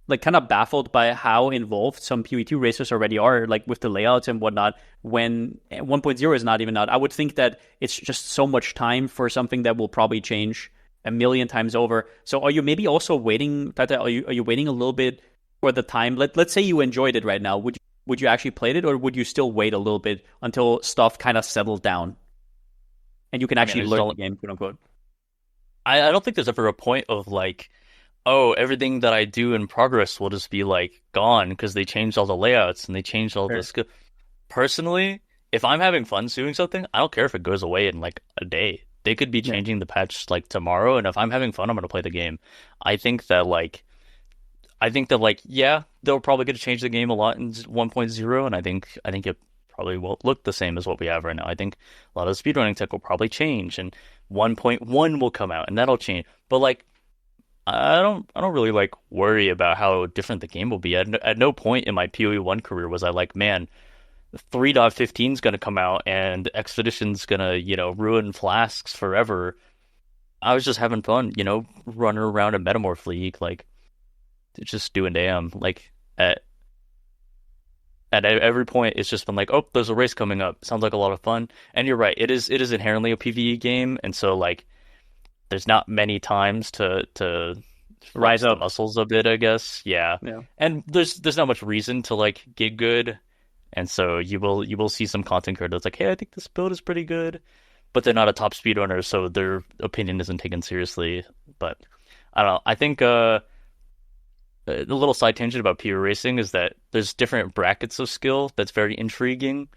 like kind of baffled by how involved some PoE2 racers already are, like with the layouts and whatnot, when 1.0 is not even out. I would think that it's just so much time for something that will probably change a million times over. So are you maybe also waiting, Tata, are you waiting a little bit for the time? Let's say you enjoyed it right now. Would you actually play it, or would you still wait a little bit until stuff kind of settled down and you can actually learn the game, quote unquote? I don't think there's ever a point of like, oh, everything that I do in progress will just be like gone because they changed all the layouts and they changed all the skill. Personally, if I'm having fun doing something, I don't care if it goes away in like a day. They could be changing the patch like tomorrow, and if I'm having fun, I'm gonna play the game. I think that yeah, they're probably gonna change the game a lot in 1.0, and I think it probably won't look the same as what we have right now. I think a lot of the speedrunning tech will probably change, and 1.1 will come out, and that'll change. But like, I don't really like worry about how different the game will be. At no point in my PoE1 career was I like, man, 3.15 is going to come out and Expedition's going to, ruin flasks forever. I was just having fun, running around a Metamorph League, like, just doing damn. Like, at every point, it's just been like, oh, there's a race coming up. Sounds like a lot of fun. And you're right, it is inherently a PvE game, and so, like, there's not many times to rise up muscles a bit, I guess. Yeah. And there's not much reason to, like, get good. And so you will see some content creators like, hey, I think this build is pretty good, but they're not a top speedrunner, so their opinion isn't taken seriously. But I don't know. I think the little side tangent about PoE Racing is that there's different brackets of skill that's very intriguing,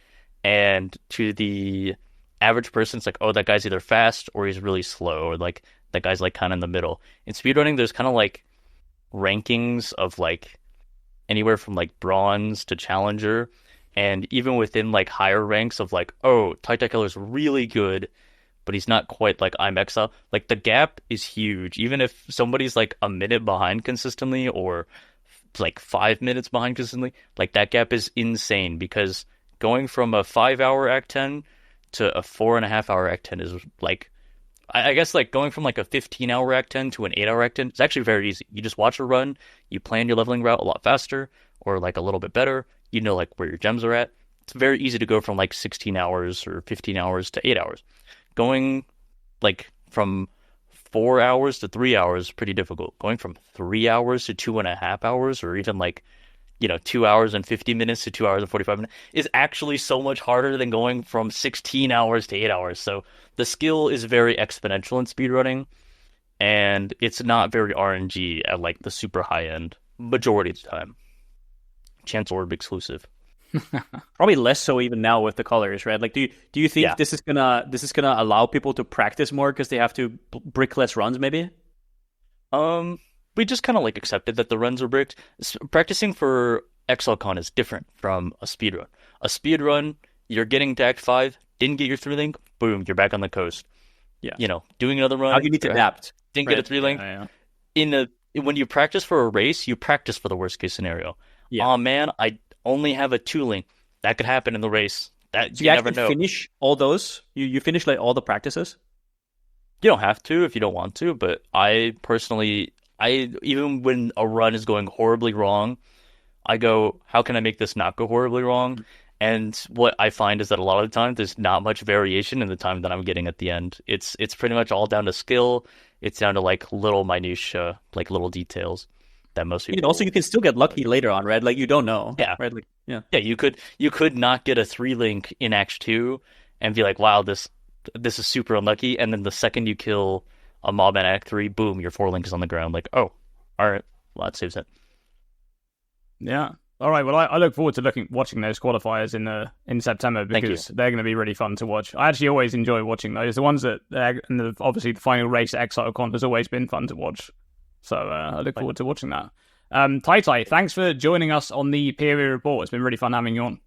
and to the average person, it's like, oh, that guy's either fast or he's really slow, or like that guy's like kind of in the middle. In speedrunning, there's kind of like rankings of like anywhere from like bronze to challenger. And even within like higher ranks of like, oh, Killer's really good, but he's not quite like Exile. Like the gap is huge. Even if somebody's like a minute behind consistently or like 5 minutes behind consistently, like that gap is insane, because going from a 5-hour Act 10 to a 4.5-hour Act 10 is like, I guess like going from like a 15-hour Act 10 to an 8-hour Act 10, it's actually very easy. You just watch a run, you plan your leveling route a lot faster or like a little bit better. You know, like where your gems are at. It's very easy to go from like 16 hours or 15 hours to 8 hours. Going like from 4 hours to 3 hours is pretty difficult. Going from 3 hours to 2.5 hours, or even like, 2 hours and 50 minutes to 2 hours and 45 minutes is actually so much harder than going from 16 hours to 8 hours. So the skill is very exponential in speedrunning, and it's not very RNG at like the super high end majority of the time. Chance Orb exclusive. Probably less so even now with the colors, right? Like, do you think this is gonna allow people to practice more because they have to brick less runs, maybe? We just kind of like accepted that the runs are bricked. Practicing for ExileCon is different from a speedrun. A speedrun, you're getting to Act 5, didn't get your 3-link, boom, you're back on the coast. Yeah. Doing another run. How do you need to adapt? Didn't get a 3-link. Yeah. When you practice for a race, you practice for the worst case scenario. Yeah. Oh man, I only have a 2-link. That could happen in the race. That you never know. Finish all those? You finish like all the practices? You don't have to if you don't want to, but I personally, even when a run is going horribly wrong, I go, how can I make this not go horribly wrong? Mm-hmm. And what I find is that a lot of the time there's not much variation in the time that I'm getting at the end. It's pretty much all down to skill. It's down to like little minutia, like little details. That most people. Also, you can still get lucky later on, right? Like you don't know. Yeah. Right. Like, yeah. You could not get a 3-link in Act 2 and be like, wow, this is super unlucky. And then the second you kill a mob in Act 3, boom, your 4-link is on the ground. Like, oh, all right, well that saves it. Yeah. All right. Well, I look forward to watching those qualifiers in September because they're going to be really fun to watch. I actually always enjoy watching those. The ones and obviously the final race at ExileCon has always been fun to watch. So I look forward to watching that. Tai, thanks for joining us on the PoE Report. It's been really fun having you on.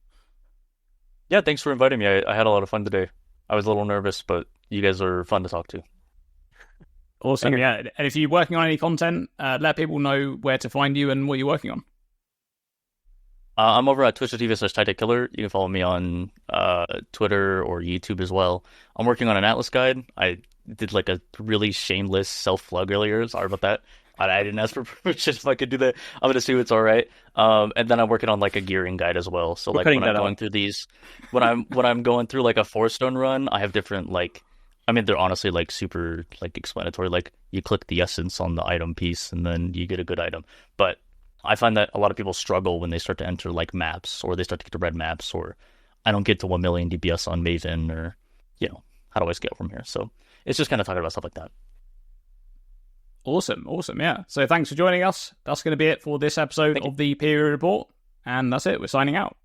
Yeah, thanks for inviting me. I had a lot of fun today. I was a little nervous, but you guys are fun to talk to. Awesome, yeah. And if you're working on any content, let people know where to find you and what you're working on. I'm over at twitch.tv/TitanKiller. You can follow me on Twitter or YouTube as well. I'm working on an Atlas guide. I did like a really shameless self-plug earlier. Sorry about that. I didn't ask for permission if I could do that. I'm going to see if it's all right. And then I'm working on like a gearing guide as well. So like when I'm going through these, when I'm going through like a 4-stone run, I have different like, I mean, they're honestly like super like explanatory. Like you click the essence on the item piece and then you get a good item. But I find that a lot of people struggle when they start to enter like maps or they start to get to red maps or I don't get to 1 million DPS on Maven or, you know, how do I scale from here? So it's just kind of talking about stuff like that. Awesome. Yeah. So thanks for joining us. That's going to be it for this episode of the PoE Report. And that's it. We're signing out.